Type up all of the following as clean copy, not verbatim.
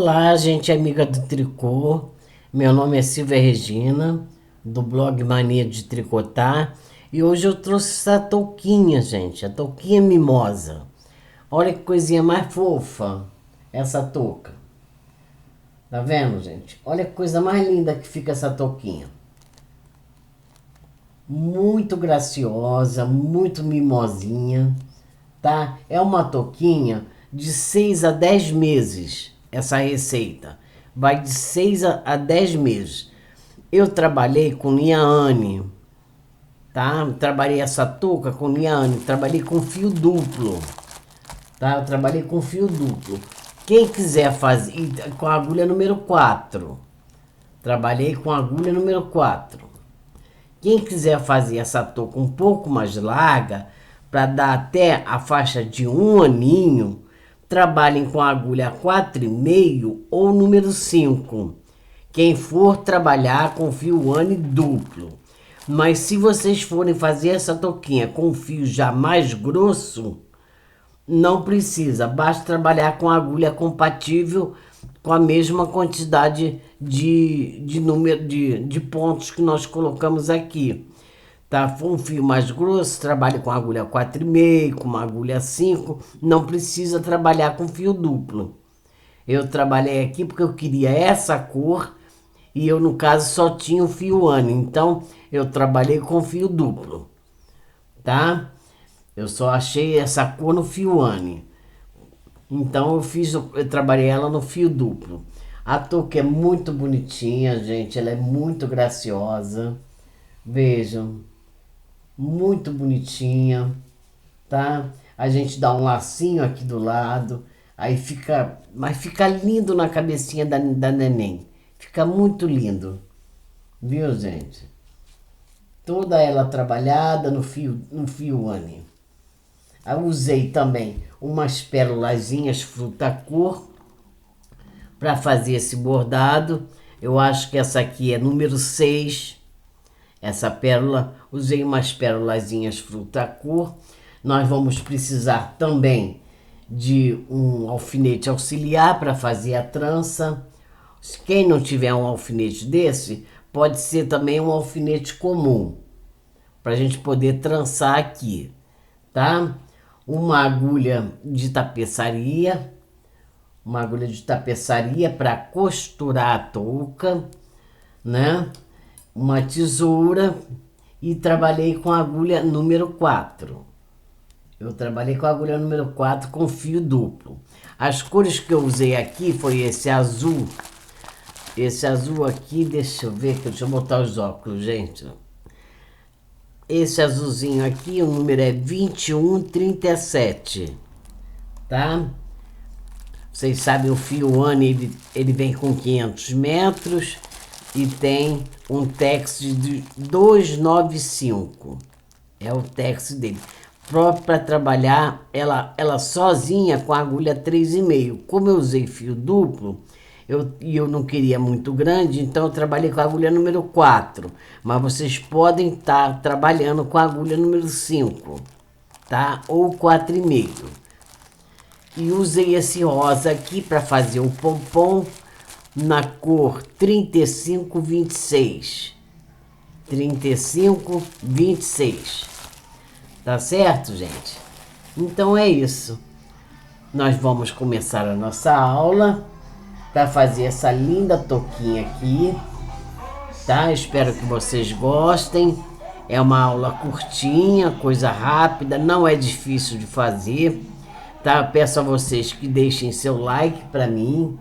Olá, gente amiga do tricô. Meu nome é Silvia Regina, do blog Mania de Tricotar. E hoje eu trouxe essa touquinha, gente, a touquinha mimosa. Olha que coisinha mais fofa, essa touca. Tá vendo, gente? Olha que coisa mais linda que fica essa touquinha. Muito graciosa, muito mimosinha, tá? É uma touquinha de 6 a 10 meses, essa receita. Vai de 6 a 10 meses. Eu trabalhei com Liane, tá? Trabalhei essa touca com Liane, trabalhei com fio duplo, tá? Eu trabalhei com fio duplo. Quem quiser fazer, com a agulha número 4. Trabalhei com a agulha número 4. Quem quiser fazer essa touca um pouco mais larga, para dar até a faixa de 1 aninho, trabalhem com a agulha 4,5 ou número 5. Quem for trabalhar com fio ane duplo. Mas se vocês forem fazer essa touquinha com fio já mais grosso, não precisa, basta trabalhar com agulha compatível com a mesma quantidade de número de pontos que nós colocamos aqui. Tá? For um fio mais grosso, trabalhe com agulha 4,5, com uma agulha 5, não precisa trabalhar com fio duplo. Eu trabalhei aqui porque eu queria essa cor e eu, no caso, só tinha o fio ane, então eu trabalhei com fio duplo, tá? Eu só achei essa cor no fio ane. Então eu trabalhei ela no fio duplo. A touca é muito bonitinha, gente, ela é muito graciosa. Vejam, muito bonitinha, tá? A gente dá um lacinho aqui do lado, aí fica, mas fica lindo na cabecinha da neném. Fica muito lindo, viu, gente? Toda ela trabalhada no fio ane. Eu usei também umas pérolazinhas fruta-cor para fazer esse bordado. Eu acho que essa aqui é número 6. Essa pérola, usei umas pérolazinhas fruta-cor. Nós vamos precisar também de um alfinete auxiliar para fazer a trança. Quem não tiver um alfinete desse, pode ser também um alfinete comum, para a gente poder trançar aqui, tá? Uma agulha de tapeçaria para costurar a touca, né? Uma tesoura e trabalhei com a agulha número 4. Eu trabalhei com a agulha número 4 com fio duplo. As cores que eu usei aqui foi esse azul. Esse azul aqui, deixa eu botar os óculos, gente. Esse azulzinho aqui, o número é 2137, tá? Vocês sabem, o fio ane, ele vem com 500 metros e tem um tex de 295. É o tex dele. Próprio para trabalhar ela sozinha com a agulha 3,5. Como eu usei fio duplo, eu não queria muito grande, então eu trabalhei com a agulha número 4. Mas vocês podem estar trabalhando com a agulha número 5, tá? Ou 4,5. E usei esse rosa aqui para fazer o pompom na cor 3526. 3526. Tá certo, gente? Então é isso. Nós vamos começar a nossa aula para fazer essa linda touquinha aqui, tá? Espero que vocês gostem. É uma aula curtinha, coisa rápida, não é difícil de fazer, tá? Peço a vocês que deixem seu like para mim,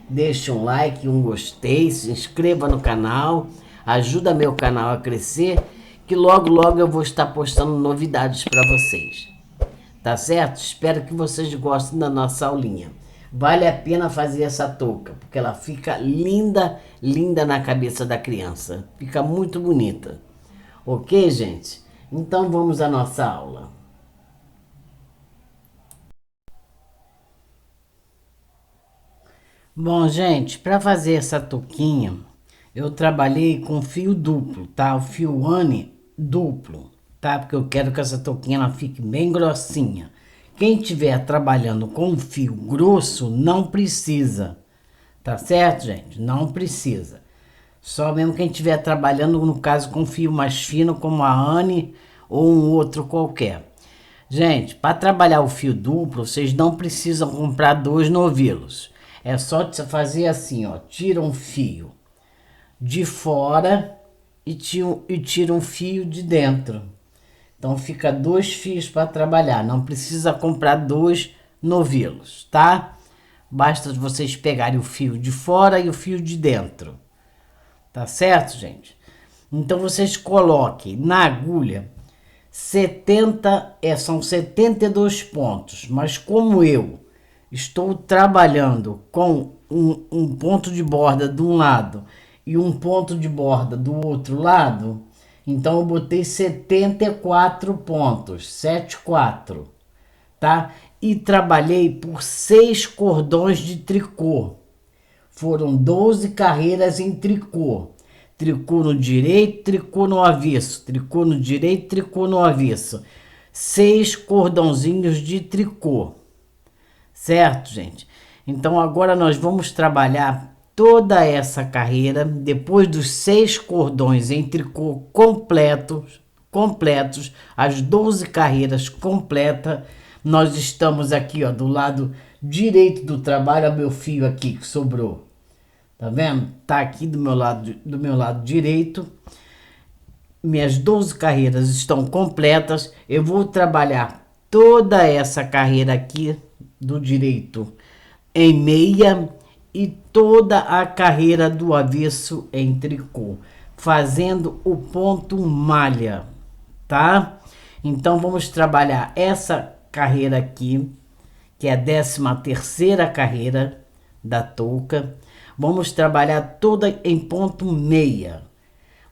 deixe um like, um gostei, se inscreva no canal, ajuda meu canal a crescer, que logo logo eu vou estar postando novidades para vocês. Tá certo? Espero que vocês gostem da nossa aulinha. Vale a pena fazer essa touca, porque ela fica linda, linda na cabeça da criança. Fica muito bonita. Ok, gente? Então vamos à nossa aula. Bom, gente, para fazer essa touquinha, eu trabalhei com fio duplo, tá? O fio ane duplo, tá? Porque eu quero que essa touquinha ela fique bem grossinha. Quem estiver trabalhando com fio grosso, não precisa, Tá certo, gente? Não precisa. Só mesmo quem estiver trabalhando, no caso, com fio mais fino, como a Anne ou um outro qualquer. Gente, para trabalhar o fio duplo, vocês não precisam comprar 2 novelos. É só fazer assim, ó. Tira um fio de fora e tira um fio de dentro. Então fica 2 fios para trabalhar. Não precisa comprar 2 novelos, tá? Basta vocês pegarem o fio de fora e o fio de dentro. Tá certo, gente? Então vocês coloquem na agulha 70, são 72 pontos. Mas como eu estou trabalhando com um ponto de borda de um lado e um ponto de borda do outro lado, então eu botei 74 pontos, 74, tá? E trabalhei por 6 cordões de tricô. Foram 12 carreiras em tricô. Tricô no direito, tricô no avesso. Tricô no direito, tricô no avesso. 6 cordãozinhos de tricô. Certo, gente? Então agora nós vamos trabalhar toda essa carreira. Depois dos 6 cordões em tricô completos, as 12 carreiras completas, nós estamos aqui, ó, do lado direito do trabalho. Ó, meu fio aqui que sobrou. Tá vendo? Tá aqui do meu lado direito. Minhas 12 carreiras estão completas. Eu vou trabalhar toda essa carreira aqui do direito em meia e toda a carreira do avesso em tricô, fazendo o ponto malha, tá? Então vamos trabalhar essa carreira aqui, que é a 13ª carreira da touca. Vamos trabalhar toda em ponto meia.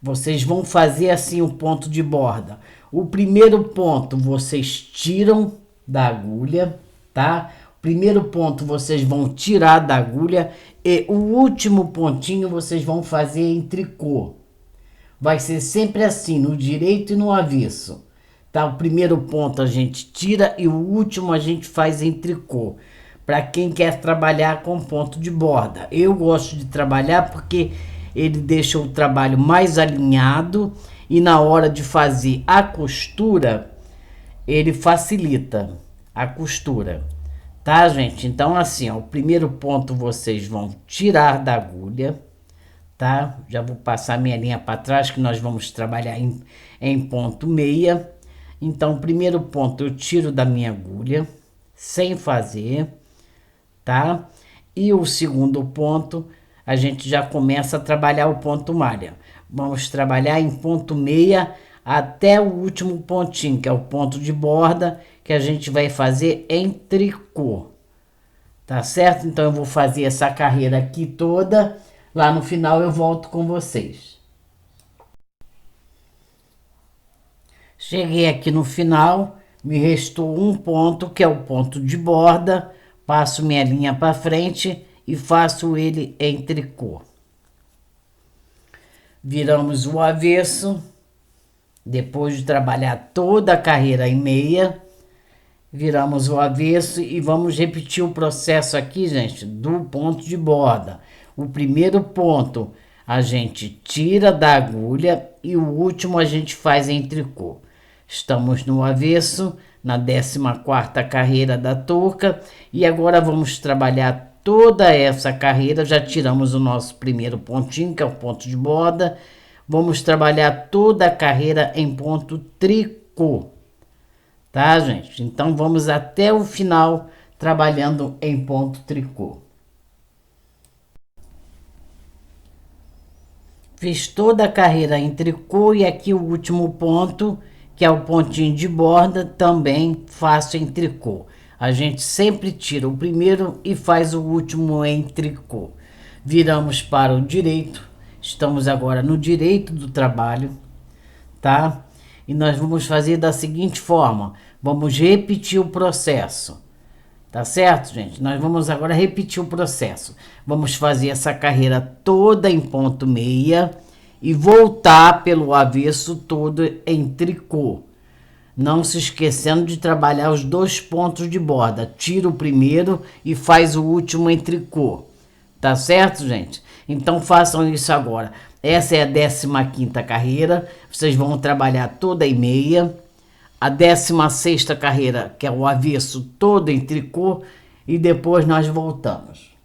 Vocês vão fazer assim o ponto de borda. O primeiro ponto vocês tiram da agulha, tá? O primeiro ponto vocês vão tirar da agulha e o último pontinho vocês vão fazer em tricô. Vai ser sempre assim, no direito e no avesso. Tá? O primeiro ponto a gente tira e o último a gente faz em tricô. Para quem quer trabalhar com ponto de borda. Eu gosto de trabalhar porque ele deixa o trabalho mais alinhado e na hora de fazer a costura, ele facilita a costura. Tá, gente? Então assim, ó, o primeiro ponto vocês vão tirar da agulha, tá? Já vou passar minha linha para trás que nós vamos trabalhar em ponto meia. Então, o primeiro ponto eu tiro da minha agulha, sem fazer, tá? E o segundo ponto, a gente já começa a trabalhar o ponto malha. Vamos trabalhar em ponto meia até o último pontinho, que é o ponto de borda, que a gente vai fazer em tricô. Tá certo? Então, eu vou fazer essa carreira aqui toda. Lá no final eu volto com vocês. Cheguei aqui no final, me restou um ponto, que é o ponto de borda. Passo minha linha para frente e faço ele em tricô. Viramos o avesso. Depois de trabalhar toda a carreira em meia, viramos o avesso e vamos repetir o processo aqui, gente, do ponto de borda. O primeiro ponto a gente tira da agulha e o último a gente faz em tricô. Estamos no avesso, na 14ª carreira da touca, e agora vamos trabalhar toda essa carreira. Já tiramos o nosso primeiro pontinho, que é o ponto de borda. Vamos trabalhar toda a carreira em ponto tricô. Tá, gente? Então vamos até o final trabalhando em ponto tricô. Fiz toda a carreira em tricô e aqui o último ponto, que é o pontinho de borda, também faço em tricô. A gente sempre tira o primeiro e faz o último em tricô. Viramos para o direito. Estamos agora no direito do trabalho, tá? E nós vamos fazer da seguinte forma. Vamos repetir o processo. Tá certo, gente? Nós vamos agora repetir o processo. Vamos fazer essa carreira toda em ponto meia e voltar pelo avesso todo em tricô. Não se esquecendo de trabalhar os 2 pontos de borda. Tira o primeiro e faz o último em tricô. Tá certo, gente? Então façam isso agora. Essa é a 15ª carreira. Vocês vão trabalhar toda em meia. A 16ª carreira, que é o avesso todo em tricô. E depois nós voltamos.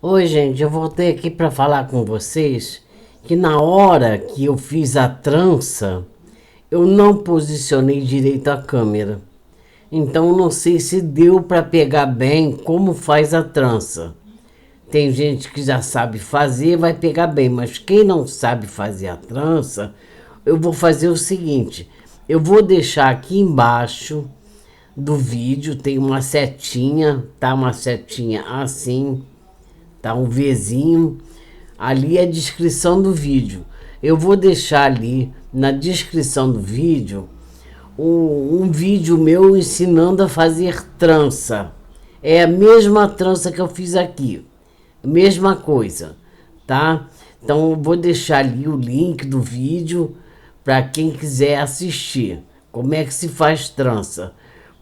Oi, gente. Eu voltei aqui para falar com vocês que na hora que eu fiz a trança, eu não posicionei direito a câmera. Então não sei se deu para pegar bem como faz a trança. Tem gente que já sabe fazer, vai pegar bem, mas quem não sabe fazer a trança, eu vou fazer o seguinte, eu vou deixar aqui embaixo do vídeo, tem uma setinha, tá? Uma setinha assim, tá? Um Vzinho, ali é a descrição do vídeo. Eu vou deixar ali na descrição do vídeo um vídeo meu ensinando a fazer trança. É a mesma trança que eu fiz aqui. Mesma coisa, tá? Então eu vou deixar ali o link do vídeo para quem quiser assistir. Como é que se faz trança.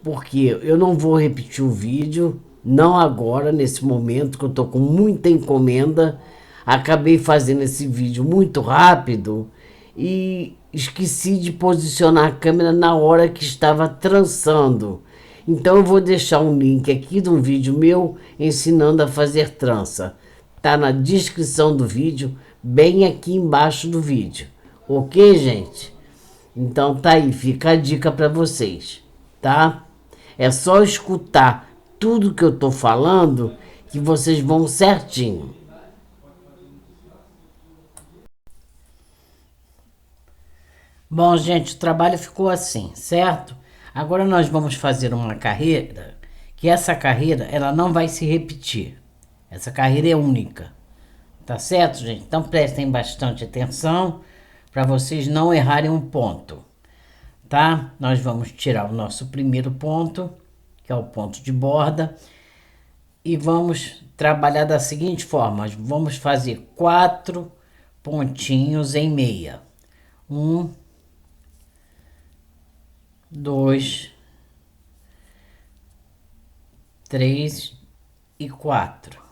Porque eu não vou repetir o vídeo, não agora, nesse momento que eu tô com muita encomenda. Acabei fazendo esse vídeo muito rápido e esqueci de posicionar a câmera na hora que estava trançando. Então eu vou deixar um link aqui de um vídeo meu ensinando a fazer trança. Tá na descrição do vídeo, bem aqui embaixo do vídeo. Ok, gente? Então tá aí, fica a dica para vocês, tá? É só escutar tudo que eu tô falando que vocês vão certinho. Bom, gente, o trabalho ficou assim, certo? Agora nós vamos fazer uma carreira, que essa carreira, ela não vai se repetir. Essa carreira é única, tá certo, gente? Então prestem bastante atenção para vocês não errarem um ponto, tá? Nós vamos tirar o nosso primeiro ponto, que é o ponto de borda, e vamos trabalhar da seguinte forma: vamos fazer 4 pontinhos em meia. 1, 2, 3 e 4.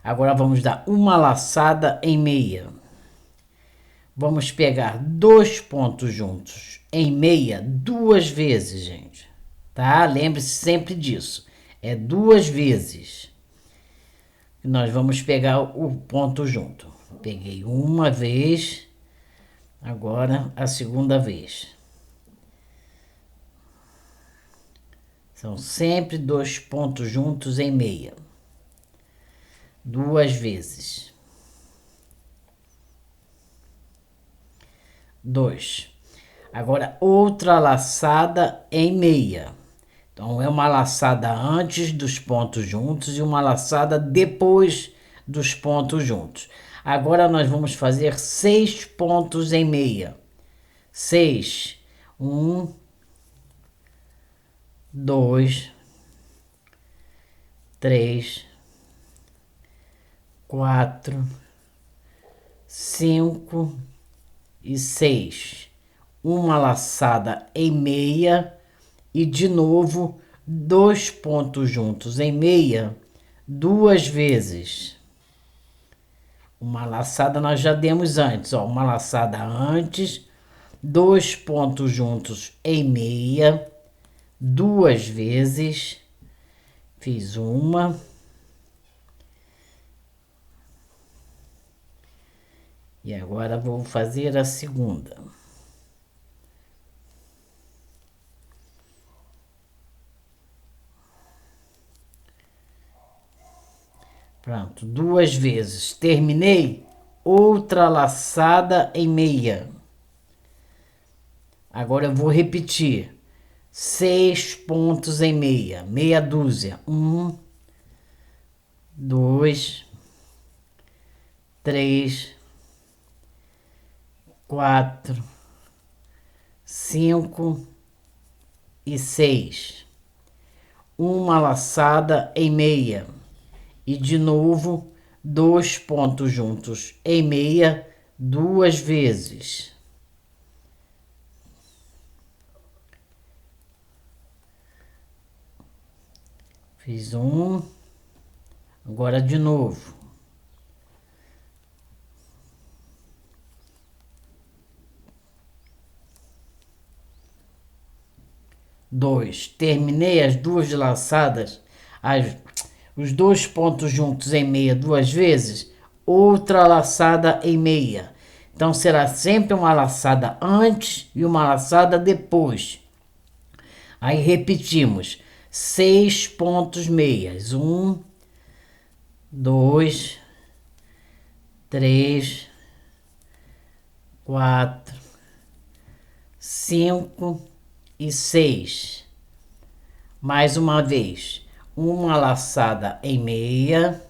Agora vamos dar uma laçada em meia. Vamos pegar 2 pontos juntos em meia 2 vezes, gente. Tá? Lembre-se sempre disso. É 2 vezes. Nós vamos pegar o ponto junto. Peguei uma vez, agora a segunda vez. São sempre 2 pontos juntos em meia. 2 vezes. 2. Agora outra laçada em meia. Então é uma laçada antes dos pontos juntos e uma laçada depois dos pontos juntos. Agora nós vamos fazer 6 pontos em meia. 6. 1, 2, 3, 4, 5 e 6. Uma laçada em meia e de novo 2 pontos juntos em meia 2 vezes. Uma laçada nós já demos antes, ó, uma laçada antes, 2 pontos juntos em meia 2 vezes. Fiz uma. E agora vou fazer a segunda. Pronto, 2 vezes. Terminei. Outra laçada em meia. Agora eu vou repetir. 6 pontos em meia. Meia dúzia. 1, 2, 3, 4, 5 e 6. Uma laçada em meia. E de novo, 2 pontos juntos em meia 2 vezes. Fiz um. Agora de novo. Dois. Terminei as duas laçadas, os dois pontos juntos em meia duas vezes, outra laçada em meia. Então será sempre uma laçada antes e uma laçada depois. Aí repetimos 6 pontos meias. 1, 2, 3, 4, 5 e 6. Mais uma vez, uma laçada em meia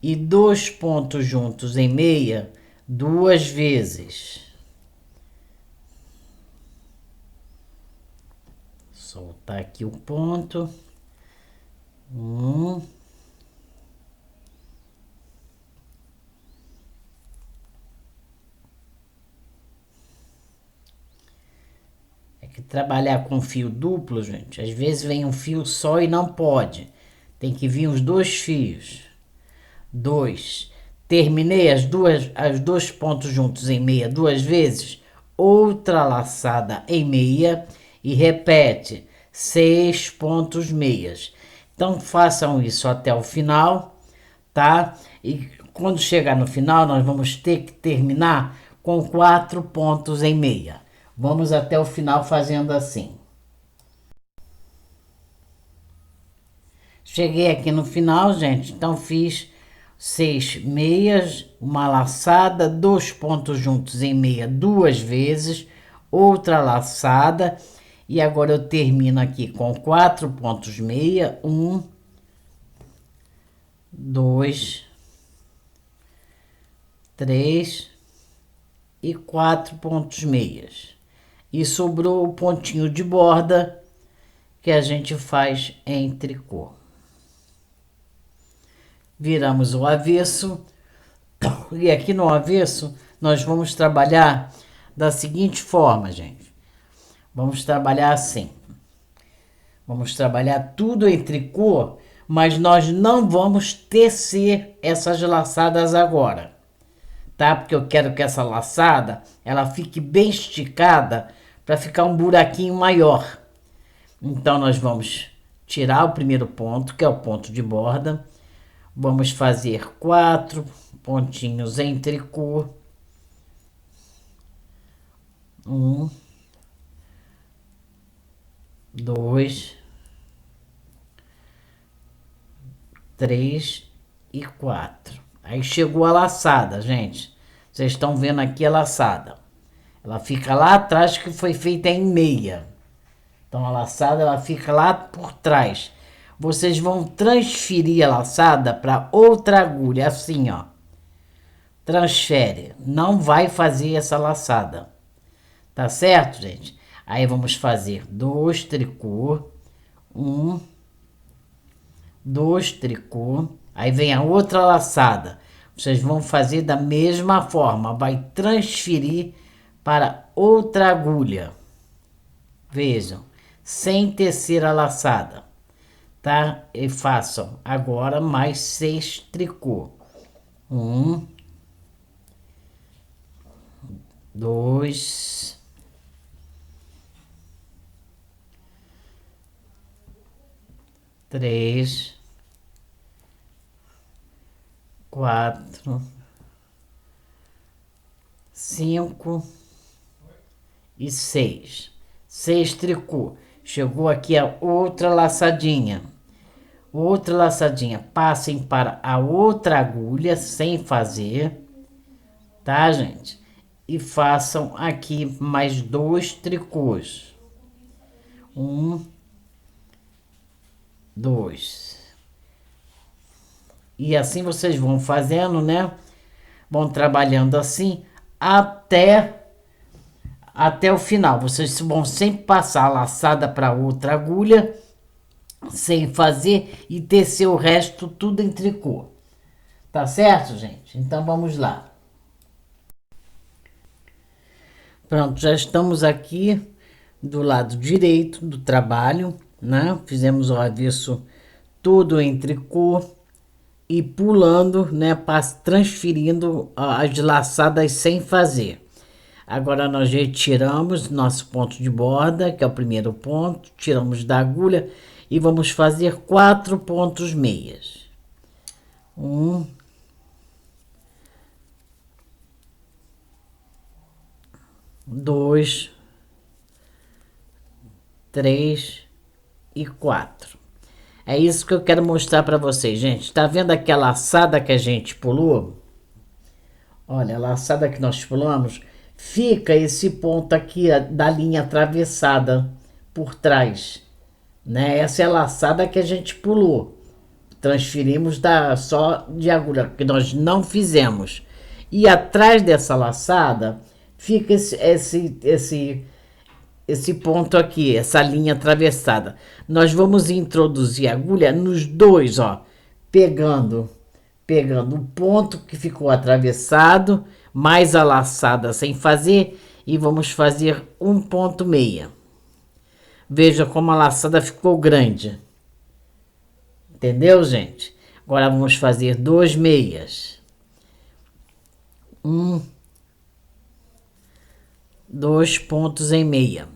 e 2 pontos juntos em meia duas vezes. Soltar aqui o ponto. É que trabalhar com fio duplo, gente, às vezes vem um fio só e não pode. Tem que vir os dois fios. 2. Terminei as dois pontos juntos em meia duas vezes, outra laçada em meia e repete 6 pontos meias. Então façam isso até o final, tá? E quando chegar no final, nós vamos ter que terminar com 4 pontos em meia. Vamos até o final fazendo assim. Cheguei aqui no final, gente, então fiz 6 meias, uma laçada, 2 pontos juntos em meia duas vezes, outra laçada, e agora eu termino aqui com 4 pontos meia, 1, 2, 3 e 4 pontos meias. E sobrou o pontinho de borda que a gente faz em tricô. Viramos o avesso e aqui no avesso nós vamos trabalhar da seguinte forma, gente. Vamos trabalhar assim. Vamos trabalhar tudo em tricô, mas nós não vamos tecer essas laçadas agora, tá? Porque eu quero que essa laçada ela fique bem esticada para ficar um buraquinho maior. Então nós vamos tirar o primeiro ponto, que é o ponto de borda. Vamos fazer 4 pontinhos em tricô. 1, 2, 3 e 4. Aí chegou a laçada, gente. Vocês estão vendo aqui a laçada. Ela fica lá atrás, que foi feita em meia. Então a laçada ela fica lá por trás. Vocês vão transferir a laçada para outra agulha, assim, ó. Transfere. Não vai fazer essa laçada. Tá certo, gente? Aí vamos fazer 2 tricô. 1, 2 tricô. Aí vem a outra laçada. Vocês vão fazer da mesma forma. Vai transferir para outra agulha. Vejam. Sem tecer a laçada. Tá? E façam agora mais 6 tricô. 1, 2, 3, 4, 5 e 6. 6 tricô. Chegou aqui a outra laçadinha. Outra laçadinha. Passem para a outra agulha sem fazer, tá, gente? E façam aqui mais 2 tricôs. 1, 2. E assim vocês vão fazendo, né? Vão trabalhando assim até o final. Vocês vão sempre passar a laçada para outra agulha sem fazer e tecer o resto tudo em tricô. Tá certo, gente? Então vamos lá. Pronto, já estamos aqui do lado direito do trabalho, né? Fizemos o avesso todo em tricô e pulando, né, transferindo as laçadas sem fazer. Agora nós retiramos nosso ponto de borda, que é o primeiro ponto, tiramos da agulha e vamos fazer 4 pontos meias. 1, 2, 3 e 4. É isso que eu quero mostrar para vocês, gente. Tá vendo aquela laçada que a gente pulou? Olha, a laçada que nós pulamos, fica esse ponto aqui da linha atravessada por trás, né? Essa é a laçada que a gente pulou. Transferimos só de agulha, que nós não fizemos. E atrás dessa laçada fica esse ponto aqui, essa linha atravessada. Nós vamos introduzir a agulha nos dois, ó, pegando o ponto que ficou atravessado, mais a laçada sem fazer, e vamos fazer um ponto meia. Veja como a laçada ficou grande. Entendeu, gente? Agora vamos fazer 2 meias. 2 pontos em meia.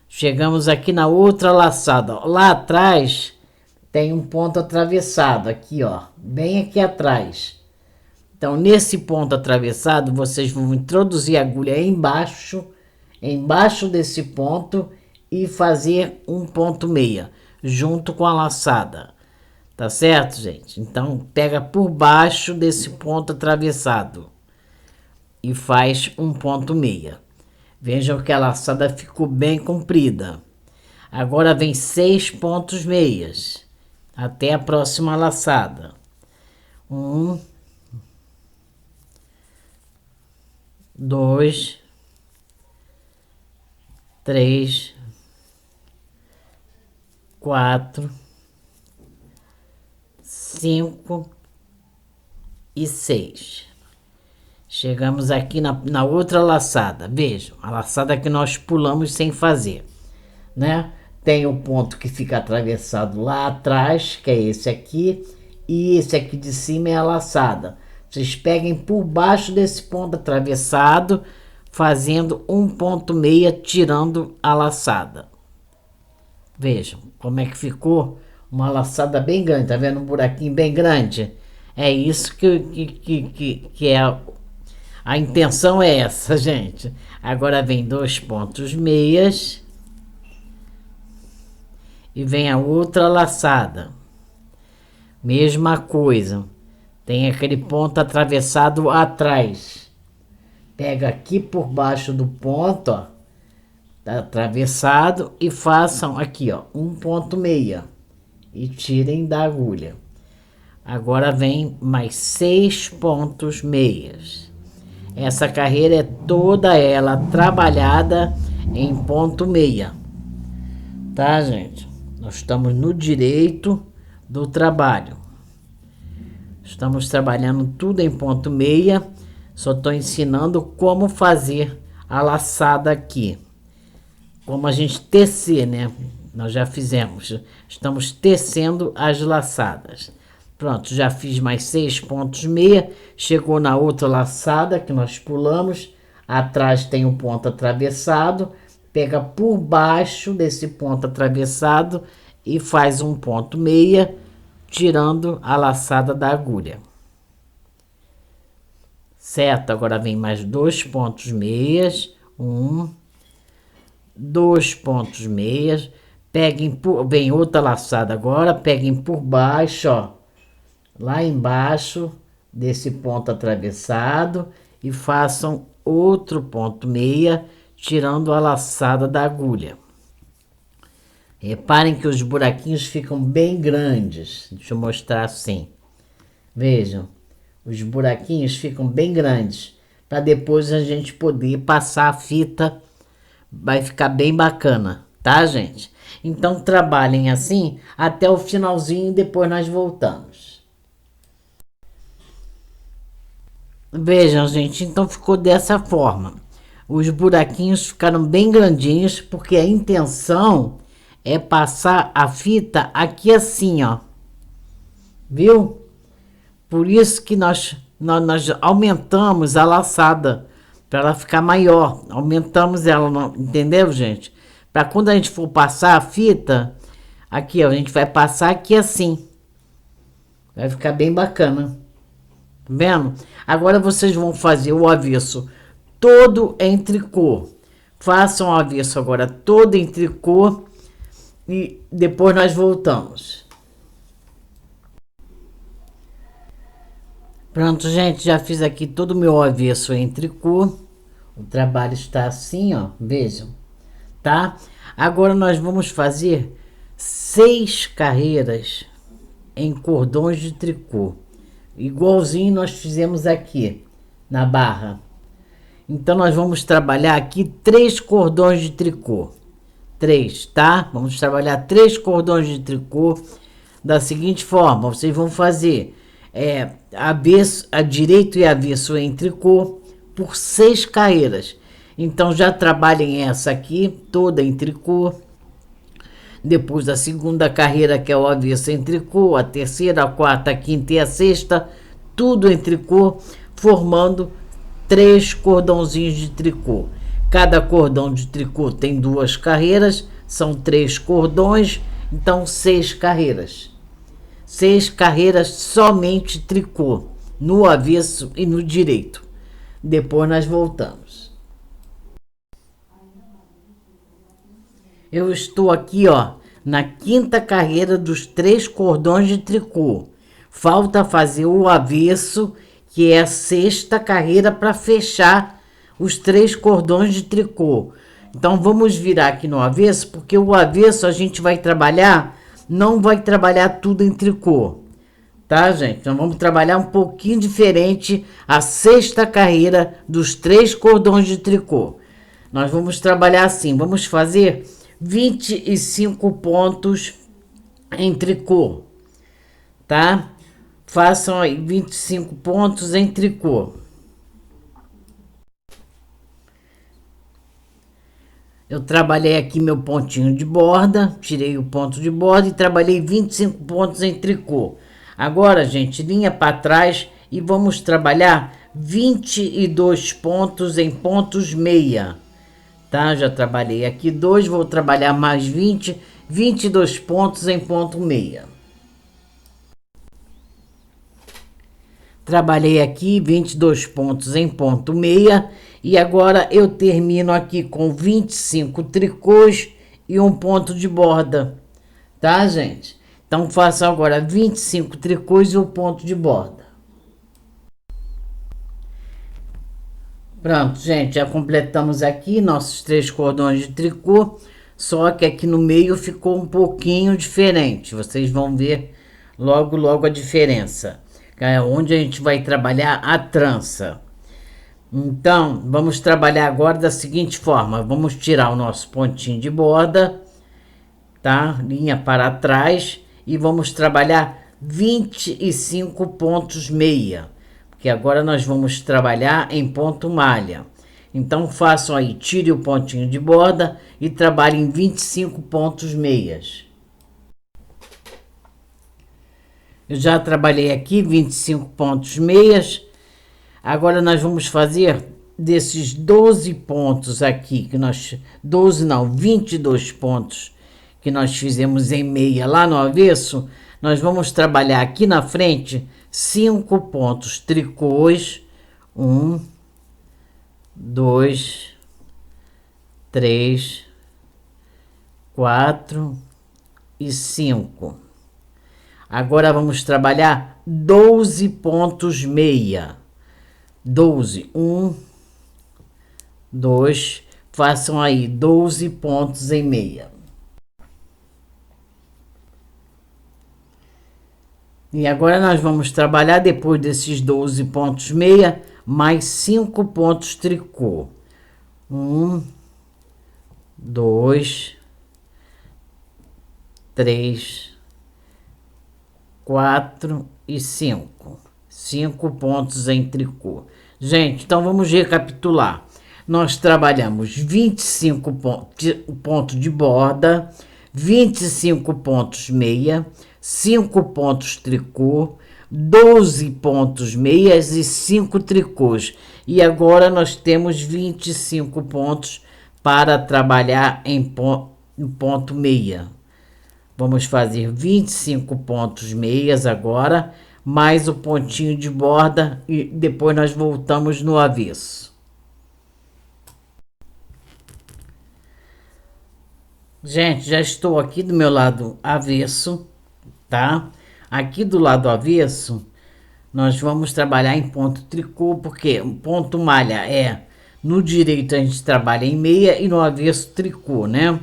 Chegamos aqui na outra laçada. Lá atrás tem um ponto atravessado aqui, ó, bem aqui atrás. Então, nesse ponto atravessado, vocês vão introduzir a agulha embaixo desse ponto e fazer um ponto meia, junto com a laçada. Tá certo, gente? Então, pega por baixo desse ponto atravessado e faz um ponto meia. Vejam que a laçada ficou bem comprida. Agora vem 6 pontos meias até a próxima laçada. 1, 2, 3, 4, 5 e 6. Chegamos aqui na outra laçada. Vejam, a laçada que nós pulamos sem fazer, né? Tem o ponto que fica atravessado lá atrás, que é esse aqui, e esse aqui de cima é a laçada. Vocês peguem por baixo desse ponto atravessado, fazendo um ponto meia, tirando a laçada. Vejam como é que ficou uma laçada bem grande, tá vendo um buraquinho bem grande? É isso que é a intenção, é essa, gente. Agora vem 2 pontos meias e vem a outra laçada. Mesma coisa. Tem aquele ponto atravessado atrás. Pega aqui por baixo do ponto, ó, tá atravessado, e façam aqui, ó, um ponto meia e tirem da agulha. Agora vem mais 6 pontos meias. Essa carreira é toda ela trabalhada em ponto meia, tá, gente? Nós estamos no direito do trabalho. Estamos trabalhando tudo em ponto meia. Só estou ensinando como fazer a laçada aqui. Como a gente tecer, né? Nós já fizemos. Estamos tecendo as laçadas. Pronto, já fiz mais 6 pontos meia. Chegou na outra laçada que nós pulamos. Atrás tem um ponto atravessado. Pega por baixo desse ponto atravessado e faz um ponto meia, tirando a laçada da agulha. Certo? Agora vem mais 2 pontos meias. 2 pontos meias. Vem outra laçada agora. Peguem por baixo, ó. Lá embaixo desse ponto atravessado e façam outro ponto meia, tirando a laçada da agulha. Reparem que os buraquinhos ficam bem grandes. Deixa eu mostrar assim. Vejam, os buraquinhos ficam bem grandes, para depois a gente poder passar a fita. Vai ficar bem bacana, tá, gente? Então trabalhem assim até o finalzinho e depois nós voltamos. Vejam, gente, então ficou dessa forma. Os buraquinhos ficaram bem grandinhos, porque a intenção é passar a fita aqui assim, ó. Viu? Por isso que nós aumentamos a laçada, para ela ficar maior. Aumentamos ela, entendeu, gente? Para quando a gente for passar a fita, aqui, ó, a gente vai passar aqui assim. Vai ficar bem bacana. Tá vendo? Agora vocês vão fazer o avesso todo em tricô. Façam o avesso agora todo em tricô e depois nós voltamos. Pronto, gente, já fiz aqui todo o meu avesso em tricô. O trabalho está assim, ó, vejam, tá? Agora nós vamos fazer 6 carreiras em cordões de tricô, igualzinho nós fizemos aqui na barra. Então nós vamos trabalhar aqui 3 cordões de tricô, 3, tá? Vamos trabalhar 3 cordões de tricô da seguinte forma: vocês vão fazer avesso, a direito e avesso em tricô por 6 carreiras. Então já trabalhem essa aqui toda em tricô. Depois a segunda carreira, que é o avesso em tricô, a terceira, a quarta, a quinta e a sexta, tudo em tricô, formando 3 cordãozinhos de tricô. Cada cordão de tricô tem 2 carreiras, são 3 cordões, então 6 carreiras. 6 carreiras somente tricô, no avesso e no direito. Depois nós voltamos. Eu estou aqui, ó, na 5ª carreira dos 3 cordões de tricô. Falta fazer o avesso, que é a 6ª carreira, para fechar os 3 cordões de tricô. Então vamos virar aqui no avesso, porque o avesso a gente vai trabalhar, não vai trabalhar tudo em tricô, tá, gente? Então vamos trabalhar um pouquinho diferente a 6ª carreira dos 3 cordões de tricô. Nós vamos trabalhar assim, vamos fazer 25 pontos em tricô, tá? Façam aí 25 pontos em tricô. Eu trabalhei aqui meu pontinho de borda, tirei o ponto de borda e trabalhei 25 pontos em tricô. Agora, gente, linha para trás e vamos trabalhar 22 pontos em pontos meia. Tá? Já trabalhei aqui 2, vou trabalhar mais 22 pontos em ponto meia. Trabalhei aqui 22 pontos em ponto meia e agora eu termino aqui com 25 tricôs e um ponto de borda, tá, gente? Então façam agora 25 tricôs e um ponto de borda. Pronto, gente, já completamos aqui nossos 3 cordões de tricô, só que aqui no meio ficou um pouquinho diferente. Vocês vão ver logo, logo a diferença. É onde a gente vai trabalhar a trança. Então, vamos trabalhar agora da seguinte forma. Vamos tirar o nosso pontinho de borda, tá? Linha para trás e vamos trabalhar 25 pontos meia. Que agora nós vamos trabalhar em ponto malha. Então façam aí, tire o pontinho de borda e trabalhem 25 pontos meias. Eu já trabalhei aqui 25 pontos meias. Agora nós vamos fazer desses 12 pontos aqui, que nós... 12 não, 22 pontos que nós fizemos em meia lá no avesso. Nós vamos trabalhar aqui na frente 5 pontos tricôs, 1, 2, 3, 4 e 5. Agora vamos trabalhar 12 pontos meia. 12, 1, 2, façam aí 12 pontos em meia. E agora nós vamos trabalhar, depois desses 12 pontos meia, mais 5 pontos tricô. 1, 2, 3, 4 e 5. 5 pontos em tricô. Gente, então vamos recapitular. Nós trabalhamos 25 pontos de borda, 25 pontos meia, 5 pontos tricô, 12 pontos meias e 5 tricôs. E agora nós temos 25 pontos para trabalhar em ponto meia. Vamos fazer 25 pontos meias agora, mais o pontinho de borda e depois nós voltamos no avesso. Gente, já estou aqui do meu lado avesso, tá? Aqui do lado avesso, nós vamos trabalhar em ponto tricô, porque ponto malha no direito a gente trabalha em meia e no avesso tricô, né?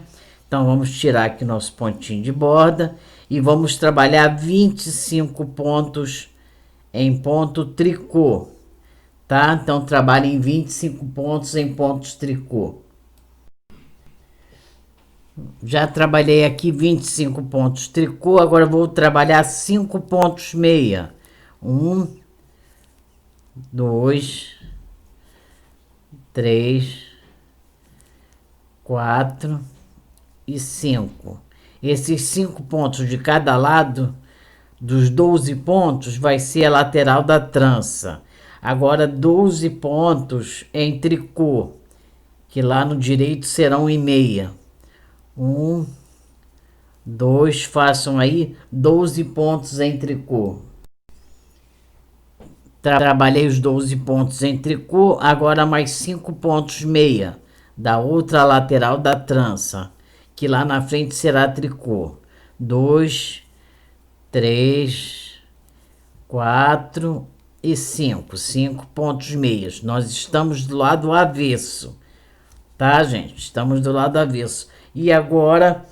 Então vamos tirar aqui nosso pontinho de borda e vamos trabalhar 25 pontos em ponto tricô, tá? Então trabalhe em 25 pontos em pontos tricô. Já trabalhei aqui 25 pontos tricô, agora vou trabalhar 5 pontos meia. 1, 2, 3, 4 e 5. Esses 5 pontos de cada lado dos 12 pontos vai ser a lateral da trança. Agora 12 pontos em tricô, que lá no direito serão em meia. 1, 2, façam aí 12 pontos em tricô. Trabalhei os 12 pontos em tricô, agora mais 5 pontos meia da outra lateral da trança, que lá na frente será tricô. 2, 3, 4 e 5. 5 pontos meias. Nós estamos do lado avesso, tá, gente? Estamos do lado avesso. E agora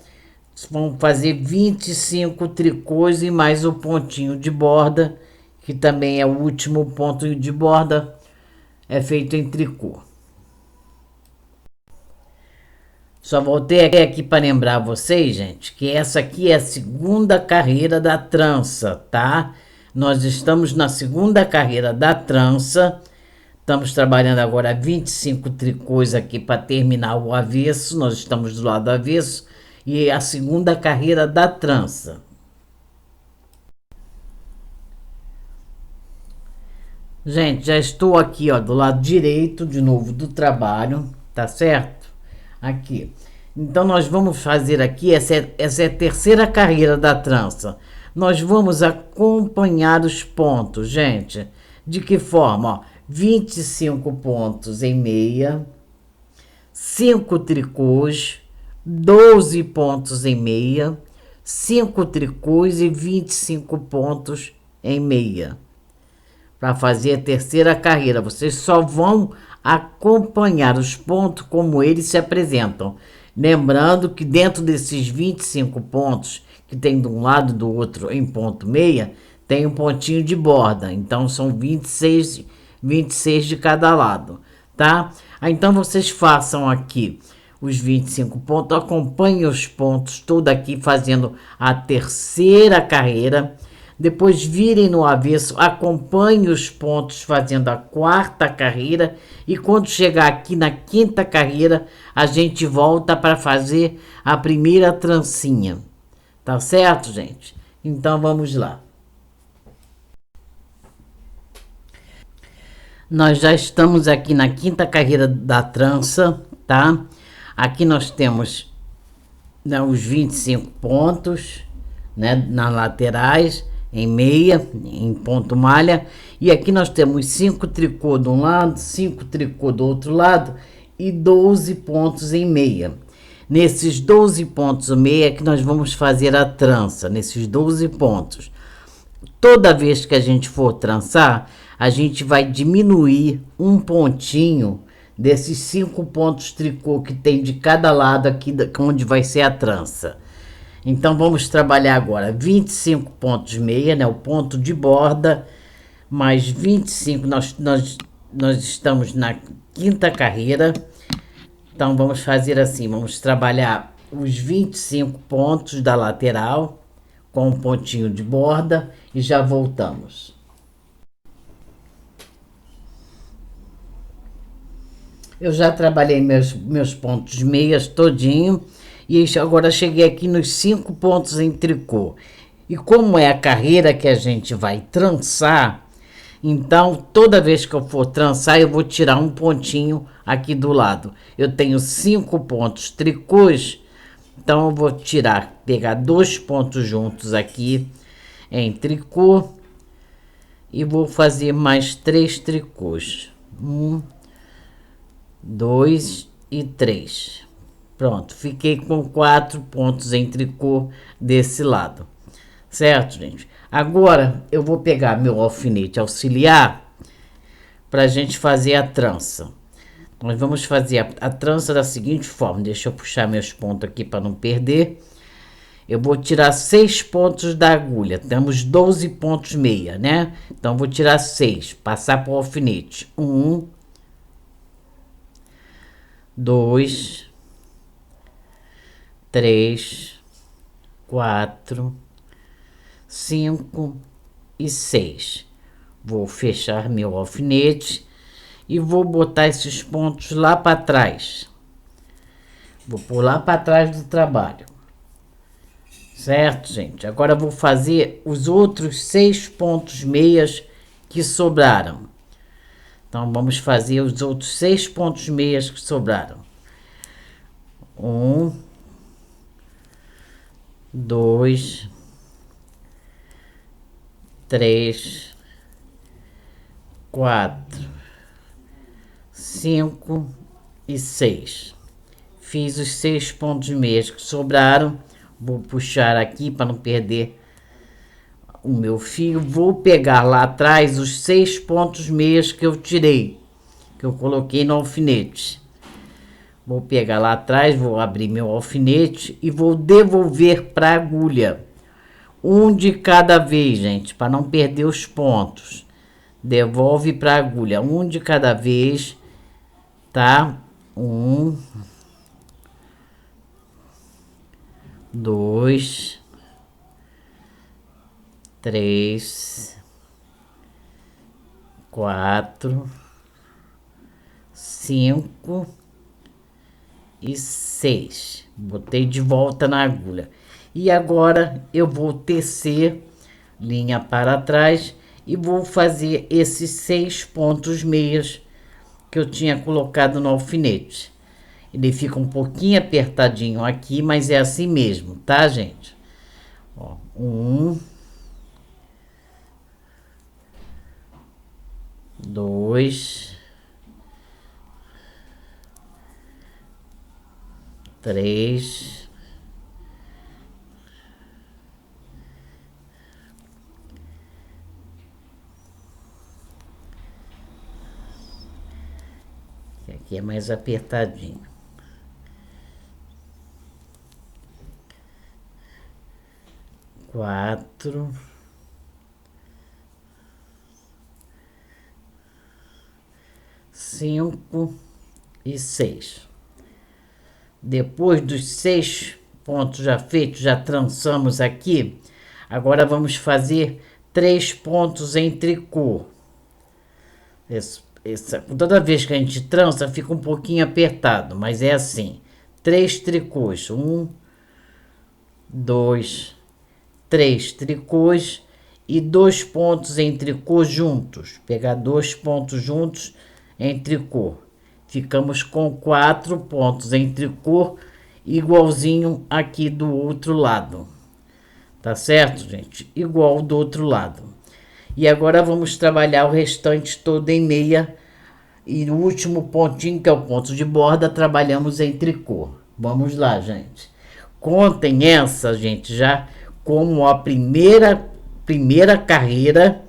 vamos fazer 25 tricôs e mais o pontinho de borda, que também é o último ponto de borda, é feito em tricô. Só voltei aqui para lembrar vocês, gente, que essa aqui é a segunda carreira da trança, tá? Nós estamos na segunda carreira da trança. Estamos trabalhando agora 25 tricôs aqui para terminar o avesso. Nós estamos do lado avesso e é a segunda carreira da trança. Gente, já estou aqui, ó, do lado direito de novo do trabalho, tá certo? Aqui. Então nós vamos fazer aqui, essa é a terceira carreira da trança. Nós vamos acompanhar os pontos, gente. De que forma, ó? 25 pontos em meia, 5 tricôs, 12 pontos em meia, 5 tricôs e 25 pontos em meia. Para fazer a terceira carreira, vocês só vão acompanhar os pontos como eles se apresentam. Lembrando que dentro desses 25 pontos, que tem de um lado e do outro em ponto meia, tem um pontinho de borda. Então são 26 de cada lado, tá? Então vocês façam aqui os 25 pontos, acompanhem os pontos todo aqui fazendo a terceira carreira, depois virem no avesso, acompanhem os pontos fazendo a quarta carreira e quando chegar aqui na quinta carreira, a gente volta para fazer a primeira trancinha, tá certo, gente? Então vamos lá. Nós já estamos aqui na quinta carreira da trança, tá? Aqui nós temos, né, os 25 pontos, né, nas laterais, em meia, em ponto malha. E aqui nós temos 5 tricô de um lado, 5 tricô do outro lado e 12 pontos em meia. Nesses 12 pontos e meia que nós vamos fazer a trança, nesses 12 pontos. Toda vez que a gente for trançar, a gente vai diminuir um pontinho desses 5 pontos tricô que tem de cada lado aqui, onde vai ser a trança. Então, vamos trabalhar agora 25 pontos meia, né? O ponto de borda, mais 25, nós estamos na quinta carreira. Então, vamos fazer assim, vamos trabalhar os 25 pontos da lateral, com um pontinho de borda e já voltamos. Eu já trabalhei meus pontos meias todinho e agora cheguei aqui nos 5 pontos em tricô. E como é a carreira que a gente vai trançar, então toda vez que eu for trançar, eu vou tirar um pontinho aqui do lado. Eu tenho 5 pontos tricôs, então eu vou tirar, pegar 2 pontos juntos aqui em tricô e vou fazer mais 3 tricôs. 1, 2 e 3. Pronto, fiquei com 4 pontos em tricô desse lado. Certo, gente? Agora eu vou pegar meu alfinete auxiliar para a gente fazer a trança. Nós vamos fazer a trança da seguinte forma. Deixa eu puxar meus pontos aqui para não perder. Eu vou tirar 6 pontos da agulha. Temos 12 pontos meia, né? Então vou tirar 6, passar para o alfinete. 1, 2, 3, 4, 5 e 6. Vou fechar meu alfinete e vou botar esses pontos lá para trás. Vou pôr lá para trás do trabalho. Certo, gente? Agora vou fazer os outros 6 pontos meias que sobraram. Então, vamos fazer os outros 6 pontos meias que sobraram. 1, 2, 3, 4, 5 e 6. Fiz os 6 pontos meios que sobraram. Vou puxar aqui para não perder o meu fio. Vou pegar lá atrás os 6 pontos meios que eu tirei, que eu coloquei no alfinete. Vou pegar lá atrás, vou abrir meu alfinete e vou devolver para a agulha. Um de cada vez, gente, para não perder os pontos. Devolve para a agulha, um de cada vez, tá? 1, 2, 3, 4, 5 e 6. Botei de volta na agulha. E agora eu vou tecer linha para trás e vou fazer esses 6 pontos meias que eu tinha colocado no alfinete. Ele fica um pouquinho apertadinho aqui, mas é assim mesmo, tá, gente? Ó, 1, 2, 3, 4. Aqui é mais apertadinho. 4, 5 e 6. Depois dos 6 pontos já feitos, já trançamos aqui. Agora vamos fazer 3 pontos em tricô. Toda vez que a gente trança, fica um pouquinho apertado, mas é assim. 3 tricôs. 1, 2, 3 tricôs e 2 pontos em tricô juntos. Pegar 2 pontos juntos em tricô. Ficamos com 4 pontos em tricô, igualzinho aqui do outro lado. Tá certo, gente? Igual do outro lado. E agora vamos trabalhar o restante todo em meia. E o último pontinho, que é o ponto de borda, trabalhamos em tricô. Vamos lá, gente. Contem essa, gente, já como a primeira carreira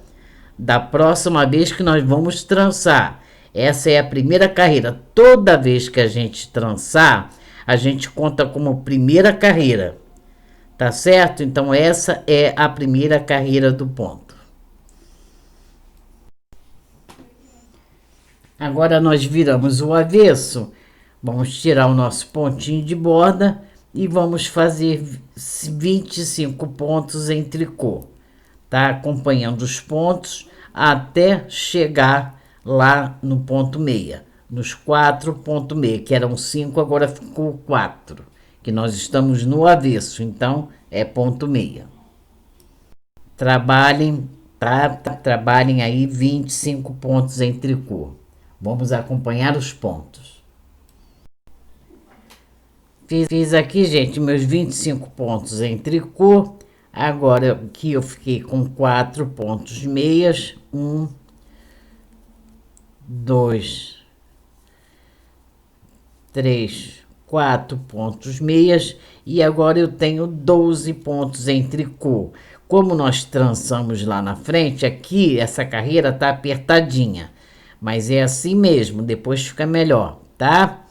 da próxima vez que nós vamos trançar. Essa é a primeira carreira. Toda vez que a gente trançar, a gente conta como primeira carreira. Tá certo? Então, essa é a primeira carreira do ponto. Agora, nós viramos o avesso. Vamos tirar o nosso pontinho de borda e vamos fazer 25 pontos em tricô. Tá? Acompanhando os pontos até chegar lá no ponto meia, nos 4 pontos meia, que eram 5, agora ficou 4, que nós estamos no avesso, então é ponto meia. Trabalhem, tá? Trabalhem aí 25 pontos em tricô. Vamos acompanhar os pontos. Fiz aqui, gente, meus 25 pontos em tricô. Agora aqui eu fiquei com 4 pontos meias. 1, 2, 3, 4 pontos meias. E agora eu tenho 12 pontos em tricô. Como nós trançamos lá na frente, aqui essa carreira tá apertadinha. Mas é assim mesmo, depois fica melhor, tá?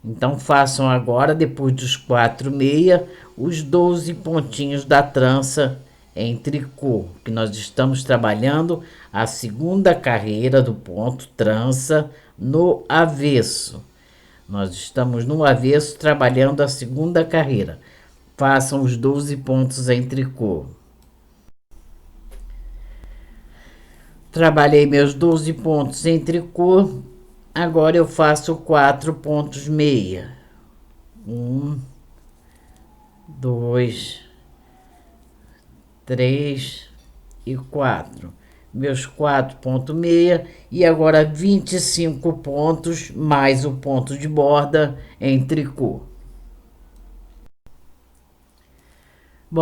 Então façam agora, depois dos 4 meia, os 12 pontinhos da trança em tricô, que nós estamos trabalhando a segunda carreira do ponto trança no avesso. Nós estamos no avesso trabalhando a segunda carreira. Façam os 12 pontos em tricô. Trabalhei meus 12 pontos em tricô. Agora eu faço 4 pontos meia. 1, 2, 3 e 4. Meus 4 pontos meia. E agora 25 pontos mais o ponto de borda em tricô.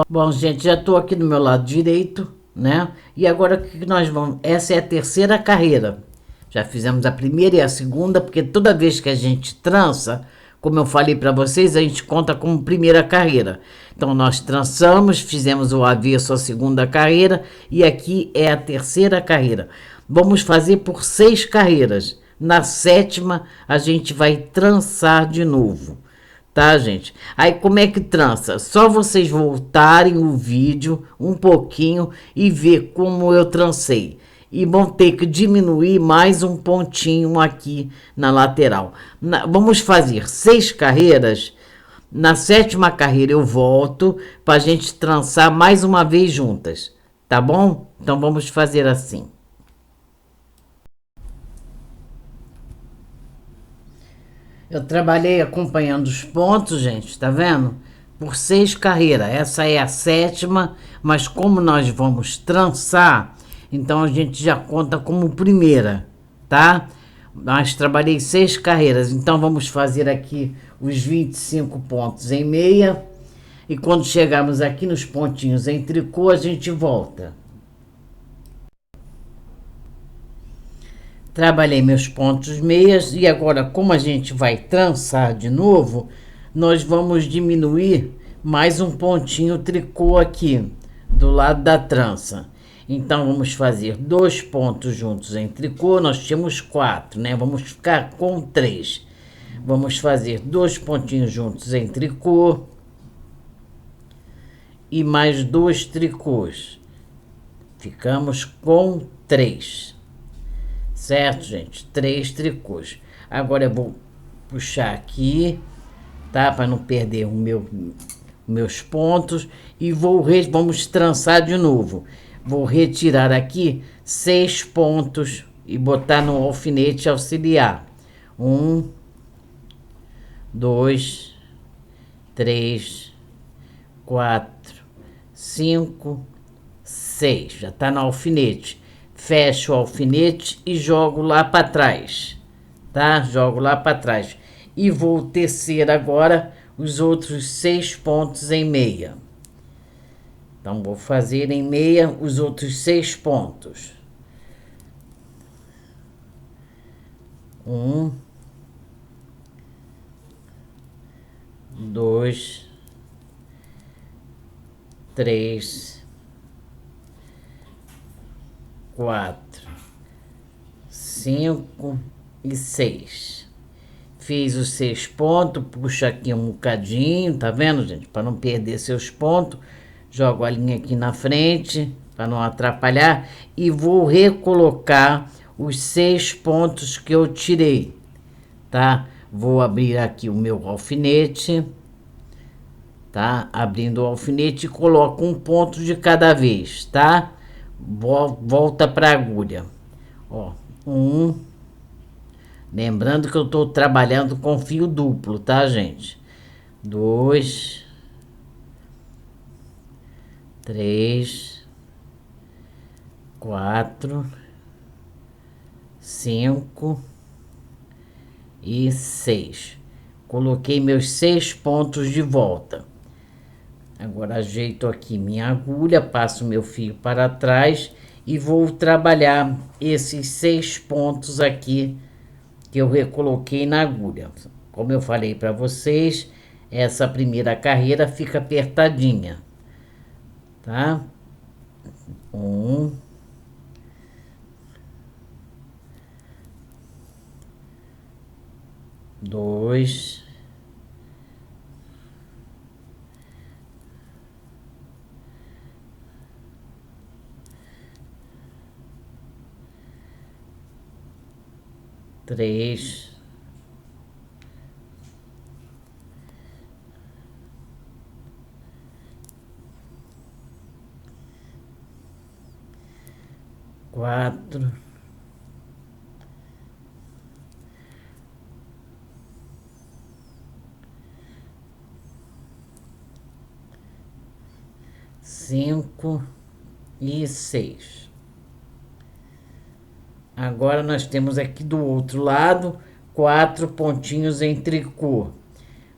Bom, gente, já estou aqui do meu lado direito, né? E agora o que nós vamos... Essa é a terceira carreira. Já fizemos a primeira e a segunda, porque toda vez que a gente trança, como eu falei para vocês, a gente conta como primeira carreira. Então, nós trançamos, fizemos o avesso a segunda carreira e aqui é a terceira carreira. Vamos fazer por 6 carreiras. Na sétima, a gente vai trançar de novo. Tá, gente? Aí, como é que trança? Só vocês voltarem o vídeo um pouquinho e ver como eu trancei. E vão ter que diminuir mais um pontinho aqui na lateral. Vamos fazer 6 carreiras. Na sétima carreira eu volto para a gente trançar mais uma vez juntas. Tá bom? Então vamos fazer assim. Eu trabalhei acompanhando os pontos, gente, tá vendo? Por 6 carreiras. Essa é a sétima, mas como nós vamos trançar, então a gente já conta como primeira, tá? Mas trabalhei 6 carreiras, então vamos fazer aqui os 25 pontos em meia. E quando chegarmos aqui nos pontinhos em tricô, a gente volta. Trabalhei meus pontos meias e agora, como a gente vai trançar de novo, nós vamos diminuir mais um pontinho tricô aqui do lado da trança. Então vamos fazer 2 pontos juntos em tricô. Nós tínhamos 4, né? Vamos ficar com 3. Vamos fazer 2 pontinhos juntos em tricô e mais 2 tricôs. Ficamos com 3. Certo, gente? 3 tricôs. Agora eu vou puxar aqui, tá? Para não perder meus pontos. E vamos trançar de novo. Vou retirar aqui 6 pontos e botar no alfinete auxiliar. 1, 2, 3, 4, 5, 6. Já tá no alfinete. Fecho o alfinete e jogo lá para trás, tá? Jogo lá para trás. E vou tecer agora os outros 6 pontos em meia. Então, vou fazer em meia os outros 6 pontos. 1, 2, 3, 4, 5 e 6. Fiz os 6 pontos, puxo aqui um bocadinho, tá vendo, gente? Para não perder seus pontos. Jogo a linha aqui na frente, para não atrapalhar. E vou recolocar os 6 pontos que eu tirei, tá? Vou abrir aqui o meu alfinete, tá? Abrindo o alfinete e coloco um ponto de cada vez, tá? Volta para a agulha. Ó, 1. Lembrando que eu estou trabalhando com fio duplo, tá, gente? 2, 3, 4, 5 e 6. Coloquei meus 6 pontos de volta. Agora ajeito aqui minha agulha, passo meu fio para trás e vou trabalhar esses 6 pontos aqui que eu recoloquei na agulha. Como eu falei para vocês, essa primeira carreira fica apertadinha, tá? 1, 2, 3, 4, 5 e 6. Agora nós temos aqui do outro lado 4 pontinhos em tricô.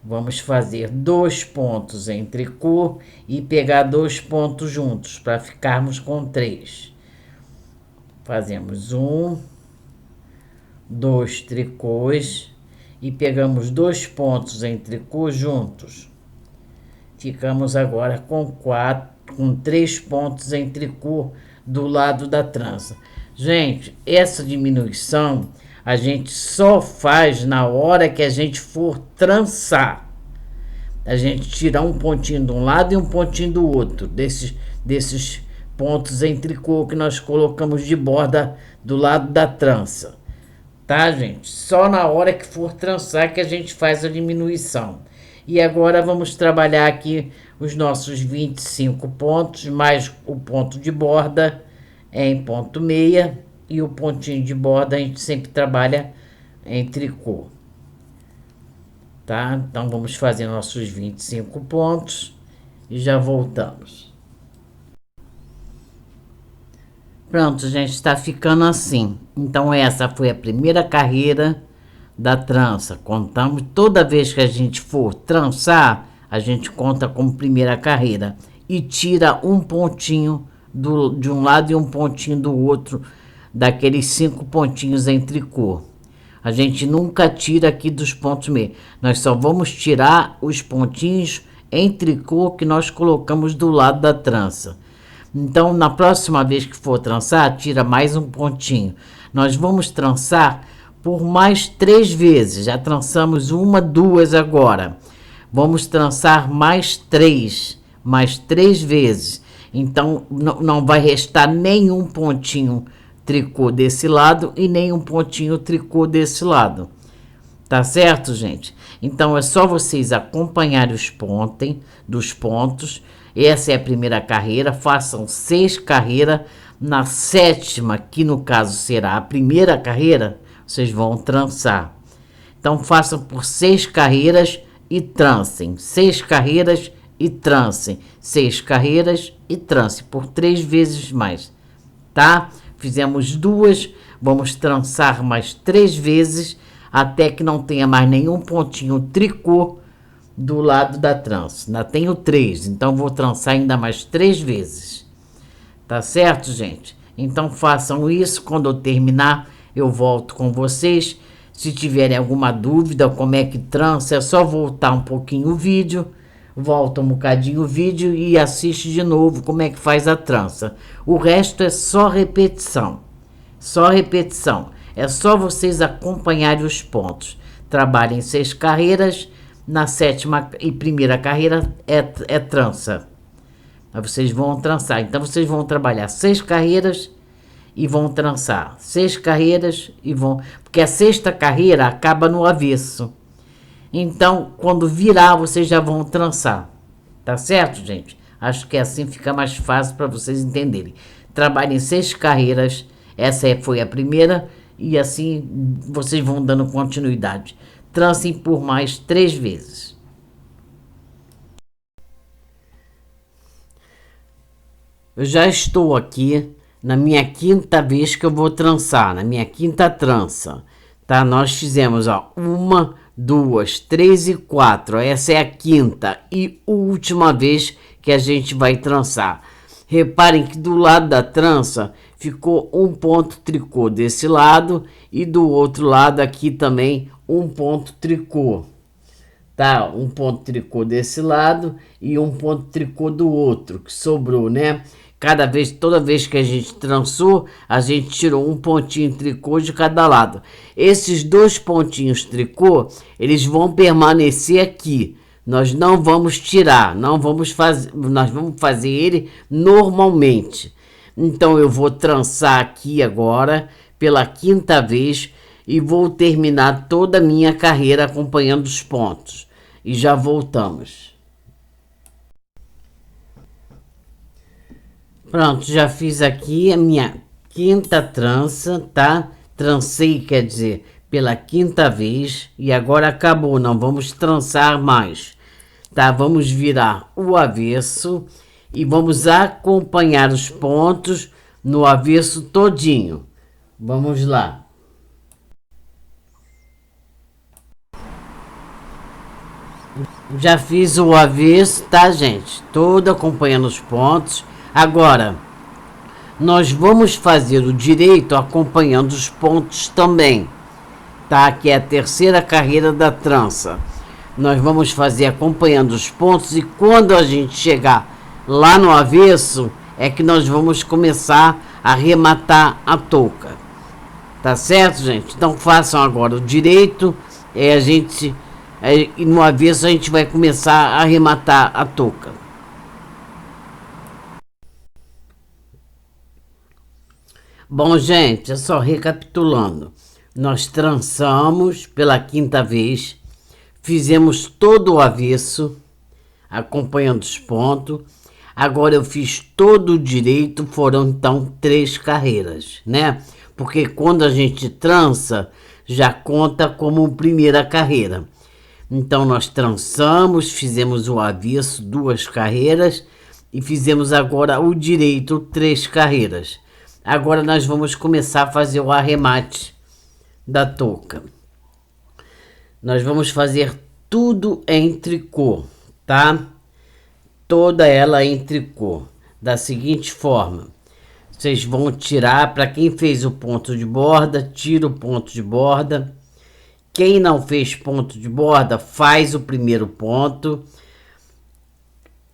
Vamos fazer 2 pontos em tricô e pegar 2 pontos juntos para ficarmos com 3. Fazemos 1, 2 tricôs e pegamos 2 pontos em tricô juntos. Ficamos agora com 3 pontos em tricô do lado da trança. Gente, essa diminuição a gente só faz na hora que a gente for trançar. A gente tira um pontinho de um lado e um pontinho do outro, desses pontos em tricô que nós colocamos de borda do lado da trança. Tá, gente? Só na hora que for trançar que a gente faz a diminuição. E agora vamos trabalhar aqui os nossos 25 pontos, mais o ponto de borda em ponto meia, e o pontinho de borda a gente sempre trabalha em tricô. Tá? Então vamos fazer nossos 25 pontos e já voltamos. Pronto, gente, está ficando assim. Então essa foi a primeira carreira da trança. Contamos, toda vez que a gente for trançar, a gente conta como primeira carreira e tira um pontinho de um lado e um pontinho do outro, daqueles 5 pontinhos em tricô. A gente nunca tira aqui dos pontos meios. Nós só vamos tirar os pontinhos em tricô que nós colocamos do lado da trança. Então, na próxima vez que for trançar, tira mais um pontinho. Nós vamos trançar por mais 3 vezes. Já trançamos 1, 2 agora. Vamos trançar mais 3 vezes. Então, não vai restar nenhum pontinho tricô desse lado e nenhum pontinho tricô desse lado. Tá certo, gente? Então, é só vocês acompanharem dos pontos. Essa é a primeira carreira. Façam 6 carreiras. Na 7ª, que no caso será a primeira carreira, vocês vão trançar. Então, façam por 6 carreiras e trancem. 6 carreiras e trancem. 6 carreiras e trancem por 3 vezes mais. Tá? Fizemos 2, vamos trançar mais 3 vezes, até que não tenha mais nenhum pontinho tricô do lado da trança. Ainda tenho 3, então vou trançar ainda mais 3 vezes. Tá certo, gente? Então façam isso. Quando eu terminar, eu volto com vocês. Se tiverem alguma dúvida como é que trança, é só voltar um pouquinho o vídeo. Volta um bocadinho o vídeo e assiste de novo como é que faz a trança. O resto é só repetição. Só repetição. É só vocês acompanharem os pontos. Trabalhem 6 carreiras. Na 7ª e primeira carreira é trança. Aí vocês vão trançar. Então vocês vão trabalhar 6 carreiras e vão trançar. 6 carreiras e vão... Porque a 6ª carreira acaba no avesso. Então, quando virar, vocês já vão trançar. Tá certo, gente? Acho que assim fica mais fácil para vocês entenderem. Trabalhem 6 carreiras. Essa foi a primeira. E assim vocês vão dando continuidade. Trancem por mais 3 vezes. Eu já estou aqui na minha quinta vez que eu vou trançar, na minha quinta trança, tá? Nós fizemos, ó, 1, 2, 3 e 4. Essa é a quinta e última vez que a gente vai trançar. Reparem que do lado da trança ficou um ponto tricô desse lado e do outro lado aqui também um ponto tricô, tá? Um ponto tricô desse lado e um ponto tricô do outro que sobrou, né? Toda vez que a gente trançou, a gente tirou um pontinho tricô de cada lado. Esses dois pontinhos tricô, eles vão permanecer aqui. Nós não vamos tirar, nós vamos fazer ele normalmente. Então eu vou trançar aqui agora pela quinta vez e vou terminar toda a minha carreira acompanhando os pontos. E já voltamos. Pronto, já fiz aqui a minha quinta trança, tá? Trancei, quer dizer, pela quinta vez e agora acabou, não vamos trançar mais, tá? Vamos virar o avesso e vamos acompanhar os pontos no avesso todinho. Vamos lá. Já fiz o avesso, tá, gente? Todo acompanhando os pontos. Agora, nós vamos fazer o direito acompanhando os pontos também, tá? Que é a terceira carreira da trança. Nós vamos fazer acompanhando os pontos e quando a gente chegar lá no avesso, é que nós vamos começar a arrematar a touca. Tá certo, gente? Então façam agora o direito, e no avesso a gente vai começar a arrematar a touca. Bom, gente, é só recapitulando. Nós trançamos pela quinta vez, fizemos todo o avesso, acompanhando os pontos. Agora eu fiz todo o direito, foram então 3 carreiras, né? Porque quando a gente trança, já conta como primeira carreira. Então nós trançamos, fizemos o avesso 2 carreiras e fizemos agora o direito 3 carreiras. Agora nós vamos começar a fazer o arremate da touca. Nós vamos fazer tudo em tricô, tá? Toda ela em tricô. Da seguinte forma, vocês vão tirar, para quem fez o ponto de borda, tira o ponto de borda. Quem não fez ponto de borda, faz o primeiro ponto.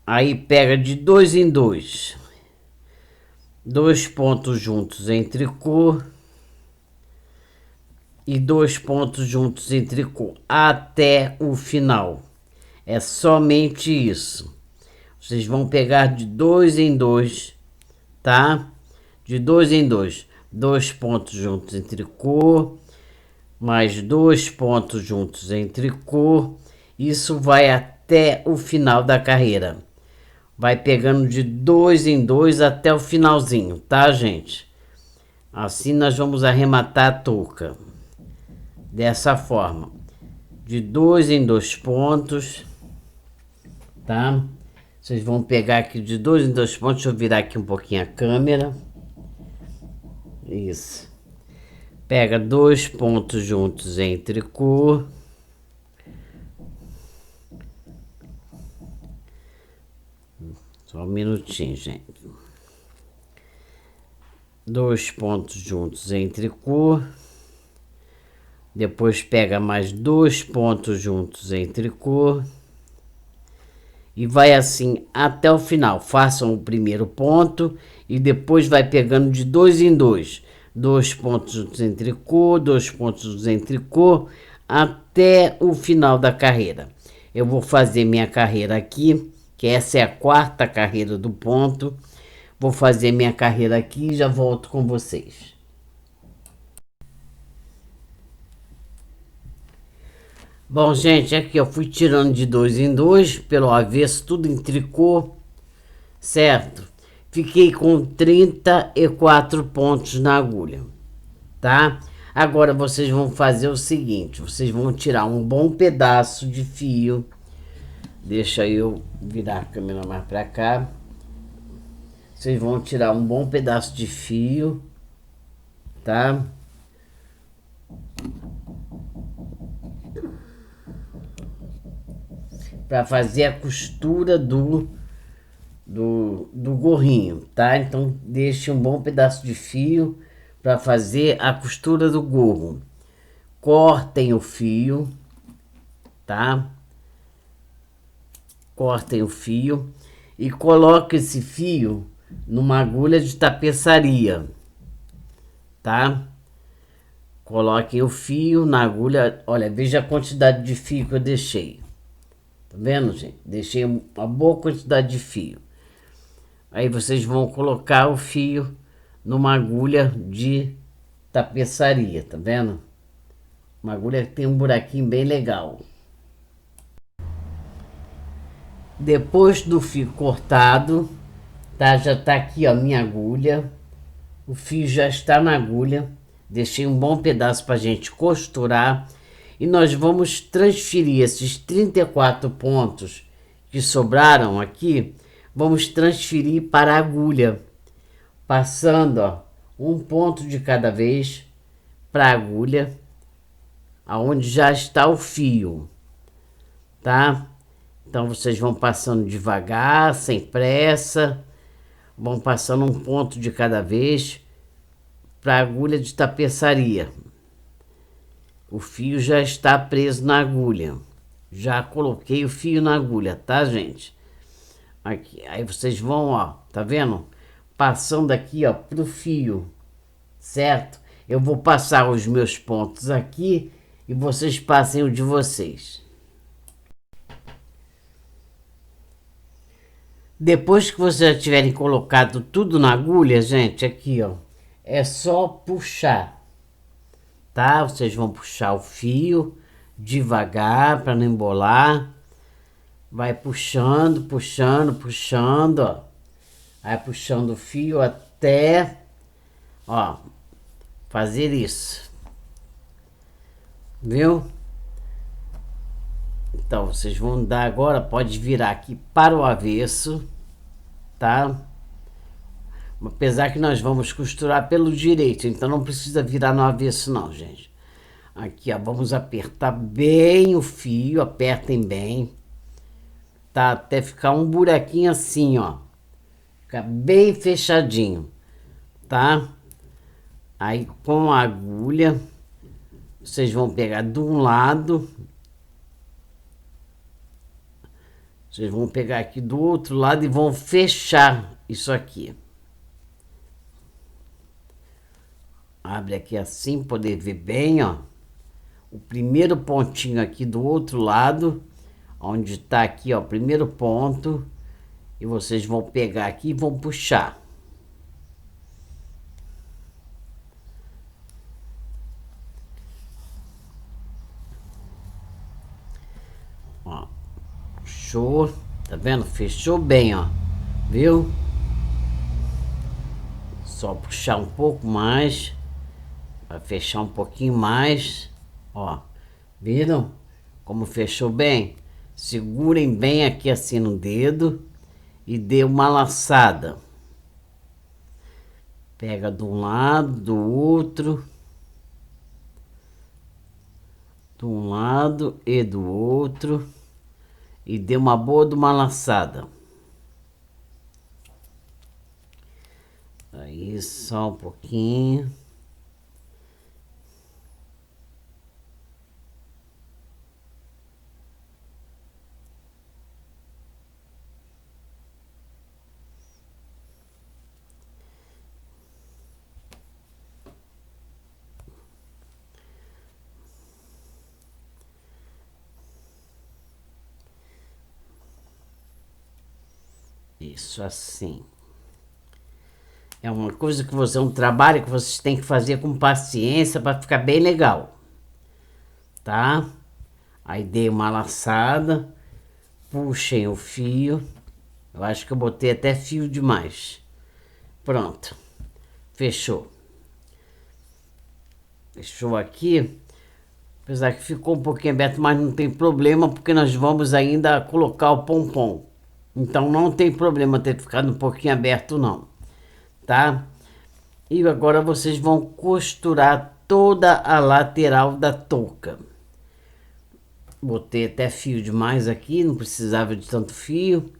Aí pega de 2 em 2. 2 pontos juntos em tricô e 2 pontos juntos em tricô até o final. É somente isso. Vocês vão pegar de 2 em 2, tá? De 2 em 2. 2 pontos juntos em tricô, mais 2 pontos juntos em tricô. Isso vai até o final da carreira. Vai pegando de 2 em 2 até o finalzinho, tá, gente? Assim nós vamos arrematar a touca. Dessa forma. De 2 em 2 pontos, tá? Vocês vão pegar aqui de 2 em 2 pontos. Deixa eu virar aqui um pouquinho a câmera. Isso. Pega 2 pontos juntos em tricô. Só um minutinho, gente. 2 pontos juntos em tricô. Depois pega mais 2 pontos juntos em tricô. E vai assim até o final. Façam o primeiro ponto e depois vai pegando de 2 em 2. 2 pontos juntos em tricô, 2 pontos juntos em tricô, até o final da carreira. Eu vou fazer minha carreira aqui, que essa é a 4ª carreira do ponto. Vou fazer minha carreira aqui e já volto com vocês. Bom, gente, aqui eu fui tirando de 2 em 2, pelo avesso, tudo em tricô, certo? Fiquei com 34 pontos na agulha, tá? Agora vocês vão fazer o seguinte, vocês vão tirar um bom pedaço de fio. Deixa eu virar a câmera mais pra cá. Vocês vão tirar um bom pedaço de fio, tá? Para fazer a costura do gorrinho, tá? Então, deixe um bom pedaço de fio para fazer a costura do gorro. Cortem o fio, tá? Cortem o fio e coloquem esse fio numa agulha de tapeçaria, tá? Coloquem o fio na agulha. Olha, veja a quantidade de fio que eu deixei. Tá vendo, gente? Deixei uma boa quantidade de fio. Aí vocês vão colocar o fio numa agulha de tapeçaria, tá vendo? Uma agulha que tem um buraquinho bem legal. Depois do fio cortado, tá? Já tá aqui, ó, minha agulha. O fio já está na agulha. Deixei um bom pedaço pra gente costurar. E nós vamos transferir esses 34 pontos que sobraram aqui, vamos transferir para a agulha, passando, ó, um ponto de cada vez para a agulha, aonde já está o fio, tá? Então vocês vão passando devagar, sem pressa, vão passando um ponto de cada vez para a agulha de tapeçaria. O fio já está preso na agulha. Já coloquei o fio na agulha, tá, gente? Aqui, aí vocês vão, ó, tá vendo? Passando aqui, ó, pro fio, certo? Eu vou passar os meus pontos aqui e vocês passem o de vocês. Depois que vocês já tiverem colocado tudo na agulha, gente, aqui, ó, é só puxar. Tá? Vocês vão puxar o fio devagar para não embolar. Vai puxando, puxando, puxando, ó. Vai puxando o fio até, ó, fazer isso. Viu? Então, vocês vão dar agora, pode virar aqui para o avesso, tá? Apesar que nós vamos costurar pelo direito, então não precisa virar no avesso não, gente. Aqui, ó, vamos apertar bem o fio, apertem bem, tá? Até ficar um buraquinho assim, ó. Ficar bem fechadinho, tá? Aí, com a agulha, vocês vão pegar de um lado, vocês vão pegar aqui do outro lado e vão fechar isso aqui. Abre aqui assim, poder ver bem, ó. O primeiro pontinho aqui do outro lado, onde tá aqui, ó, o primeiro ponto. E vocês vão pegar aqui e vão puxar. Ó, puxou, tá vendo? Fechou bem, ó, viu? Só puxar um pouco mais. Vai fechar um pouquinho mais, ó, viram como fechou bem? Segurem bem aqui assim no dedo e dê uma laçada. Pega de um lado, do outro, de um lado e do outro e dê uma boa de uma laçada. Aí só um pouquinho. Isso assim. É uma coisa que você, um trabalho que vocês têm que fazer com paciência para ficar bem legal. Tá? Aí dei uma laçada, puxem o fio. Eu acho que eu botei até fio demais. Pronto. Fechou. Fechou aqui. Apesar que ficou um pouquinho aberto, mas não tem problema, porque nós vamos ainda colocar o pompom Então não tem problema ter ficado um pouquinho aberto não, tá? E agora vocês vão costurar toda a lateral da touca. Botei até fio demais aqui, não precisava de tanto fio.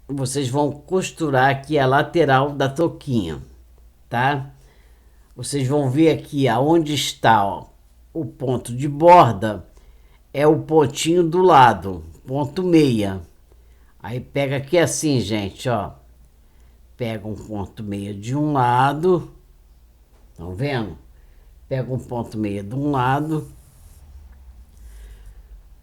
Vocês vão costurar aqui a lateral da touquinha, tá? Vocês vão ver aqui aonde está, ó, o ponto de borda, é o pontinho do lado, ponto meia. Aí pega aqui assim, gente, ó. Pega um ponto meia de um lado, estão vendo? Pega um ponto meia de um lado,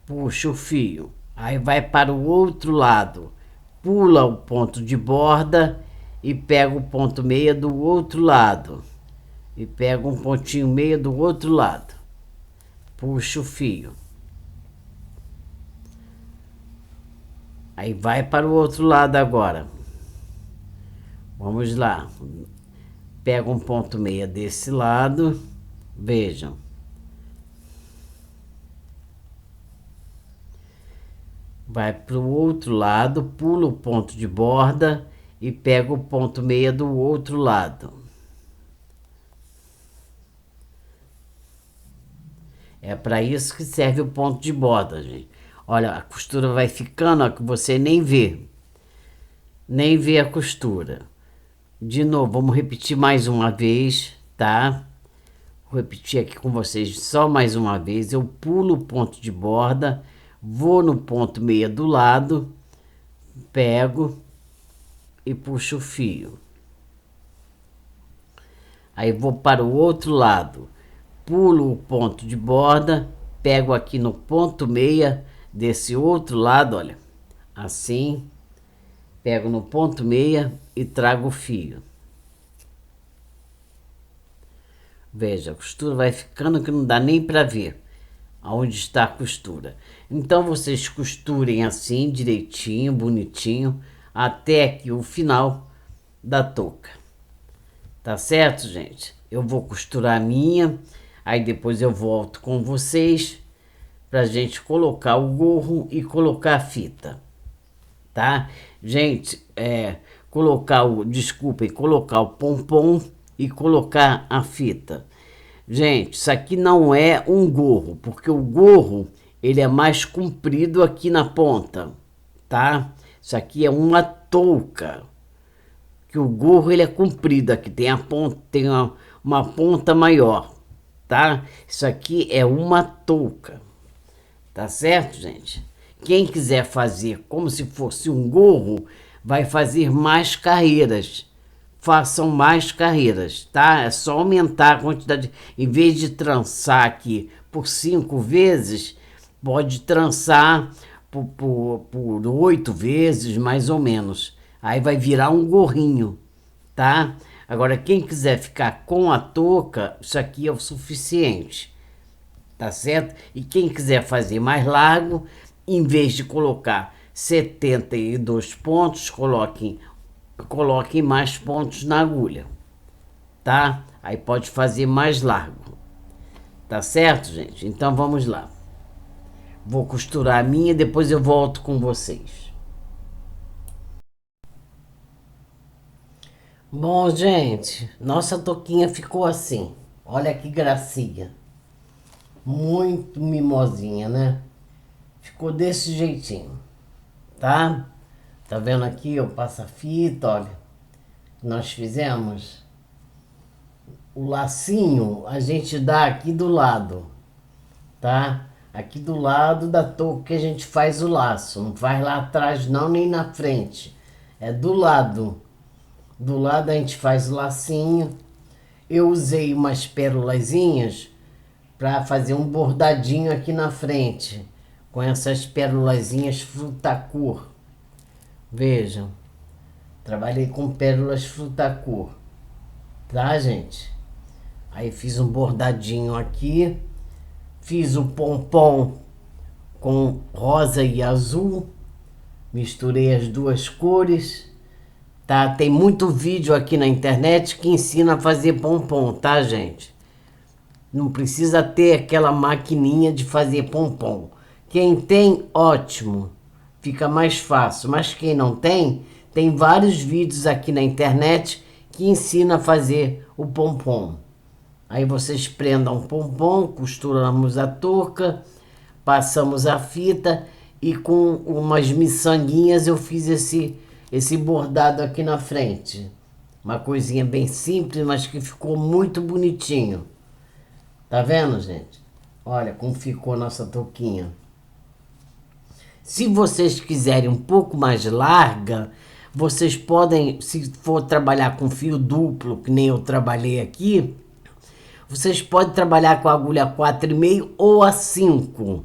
puxa o fio, aí vai para o outro lado, pula o ponto de borda e pega o ponto meia do outro lado. E pega um pontinho meia do outro lado, puxa o fio. Aí vai para o outro lado agora. Vamos lá. Pega um ponto meia desse lado, vejam. Vai para o outro lado, pula o ponto de borda e pega o ponto meia do outro lado. É para isso que serve o ponto de borda, gente. Olha, a costura vai ficando, ó, que você nem vê. Nem vê a costura. De novo, vamos repetir mais uma vez, tá? Vou repetir aqui com vocês só mais uma vez. Eu pulo o ponto de borda, vou no ponto meia do lado, pego e puxo o fio. Aí vou para o outro lado, pulo o ponto de borda, pego aqui no ponto meia desse outro lado, olha, assim, pego no ponto meia e trago o fio. Veja, a costura vai ficando que não dá nem para ver aonde está a costura. Então vocês costurem assim, direitinho, bonitinho, até aqui o final da touca. Tá certo, gente? Eu vou costurar a minha, aí depois eu volto com vocês pra gente colocar o gorro e colocar a fita, tá? Gente, colocar o pompom e colocar a fita. Gente, isso aqui não é um gorro, porque o gorro, ele é mais comprido aqui na ponta, tá? Isso aqui é uma touca, que o gorro ele é comprido aqui, tem a ponta, tem uma ponta maior, tá? Isso aqui é uma touca, tá certo, gente? Quem quiser fazer como se fosse um gorro, vai fazer mais carreiras. Façam mais carreiras, tá? É só aumentar a quantidade. Em vez de trançar aqui por 5 vezes, pode trançar por 8 vezes, mais ou menos. Aí vai virar um gorrinho, tá? Agora, quem quiser ficar com a touca, isso aqui é o suficiente, tá certo? E quem quiser fazer mais largo, em vez de colocar 72 pontos, coloquem mais pontos na agulha, tá? Aí pode fazer mais largo, tá certo, gente? Então vamos lá. Vou costurar a minha e depois eu volto com vocês. Bom, gente, nossa touquinha ficou assim. Olha que gracinha. Muito mimosinha, né? Ficou desse jeitinho, tá? Tá vendo aqui, eu passo a fita, olha. Nós fizemos o lacinho, a gente dá aqui do lado, tá? Aqui do lado da touca que a gente faz o laço. Não faz lá atrás não, nem na frente. É do lado. Do lado a gente faz o lacinho. Eu usei umas pérolazinhas para fazer um bordadinho aqui na frente. Com essas pérolazinhas frutacur. Vejam. Trabalhei com pérolas frutacur. Tá, gente? Aí fiz um bordadinho aqui. Fiz o pompom com rosa e azul. Misturei as duas cores. Tá? Tem muito vídeo aqui na internet que ensina a fazer pompom, tá, gente? Não precisa ter aquela maquininha de fazer pompom. Quem tem, ótimo, fica mais fácil. Mas quem não tem, tem vários vídeos aqui na internet que ensina a fazer o pompom. Aí vocês prendam o pompom, costuramos a touca, passamos a fita e com umas miçanguinhas eu fiz esse bordado aqui na frente. Uma coisinha bem simples, mas que ficou muito bonitinho. Tá vendo, gente? Olha como ficou nossa touquinha. Se vocês quiserem um pouco mais larga, vocês podem, se for trabalhar com fio duplo, que nem eu trabalhei aqui, vocês podem trabalhar com a agulha 4,5 ou a 5,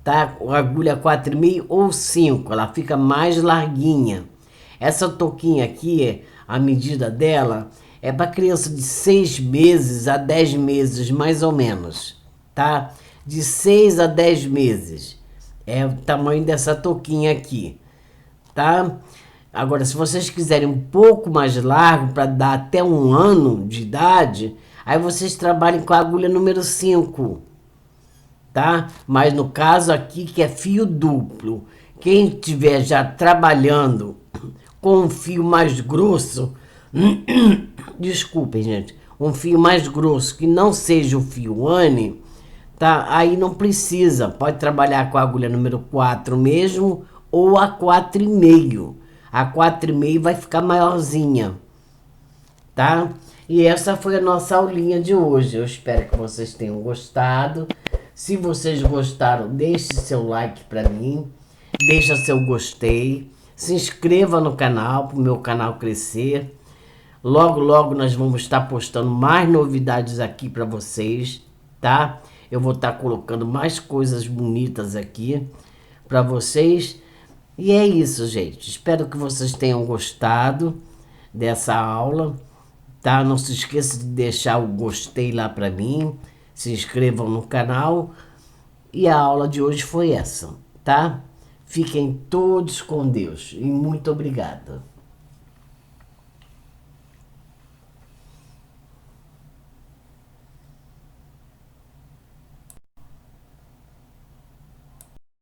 tá? A agulha 4,5 ou 5, ela fica mais larguinha. Essa touquinha aqui, a medida dela é para criança de 6 meses a 10 meses, mais ou menos, tá? De 6 a 10 meses. É o tamanho dessa touquinha aqui, tá? Agora, se vocês quiserem um pouco mais largo, para dar até 1 ano de idade, aí vocês trabalhem com a agulha número 5, tá? Mas no caso aqui, que é fio duplo, quem estiver já trabalhando com um fio mais grosso, desculpem, gente, um fio mais grosso que não seja o fio Anne, tá? Aí não precisa, pode trabalhar com a agulha número 4 mesmo, ou a 4,5. A 4,5 vai ficar maiorzinha, tá? E essa foi a nossa aulinha de hoje. Eu espero que vocês tenham gostado. Se vocês gostaram, deixe seu like para mim, deixa seu gostei, se inscreva no canal, para o meu canal crescer. Logo, logo nós vamos estar postando mais novidades aqui para vocês, tá? Eu vou estar colocando mais coisas bonitas aqui para vocês. E é isso, gente. Espero que vocês tenham gostado dessa aula, tá? Não se esqueça de deixar o gostei lá para mim. Se inscrevam no canal. E a aula de hoje foi essa, tá? Fiquem todos com Deus e muito obrigada.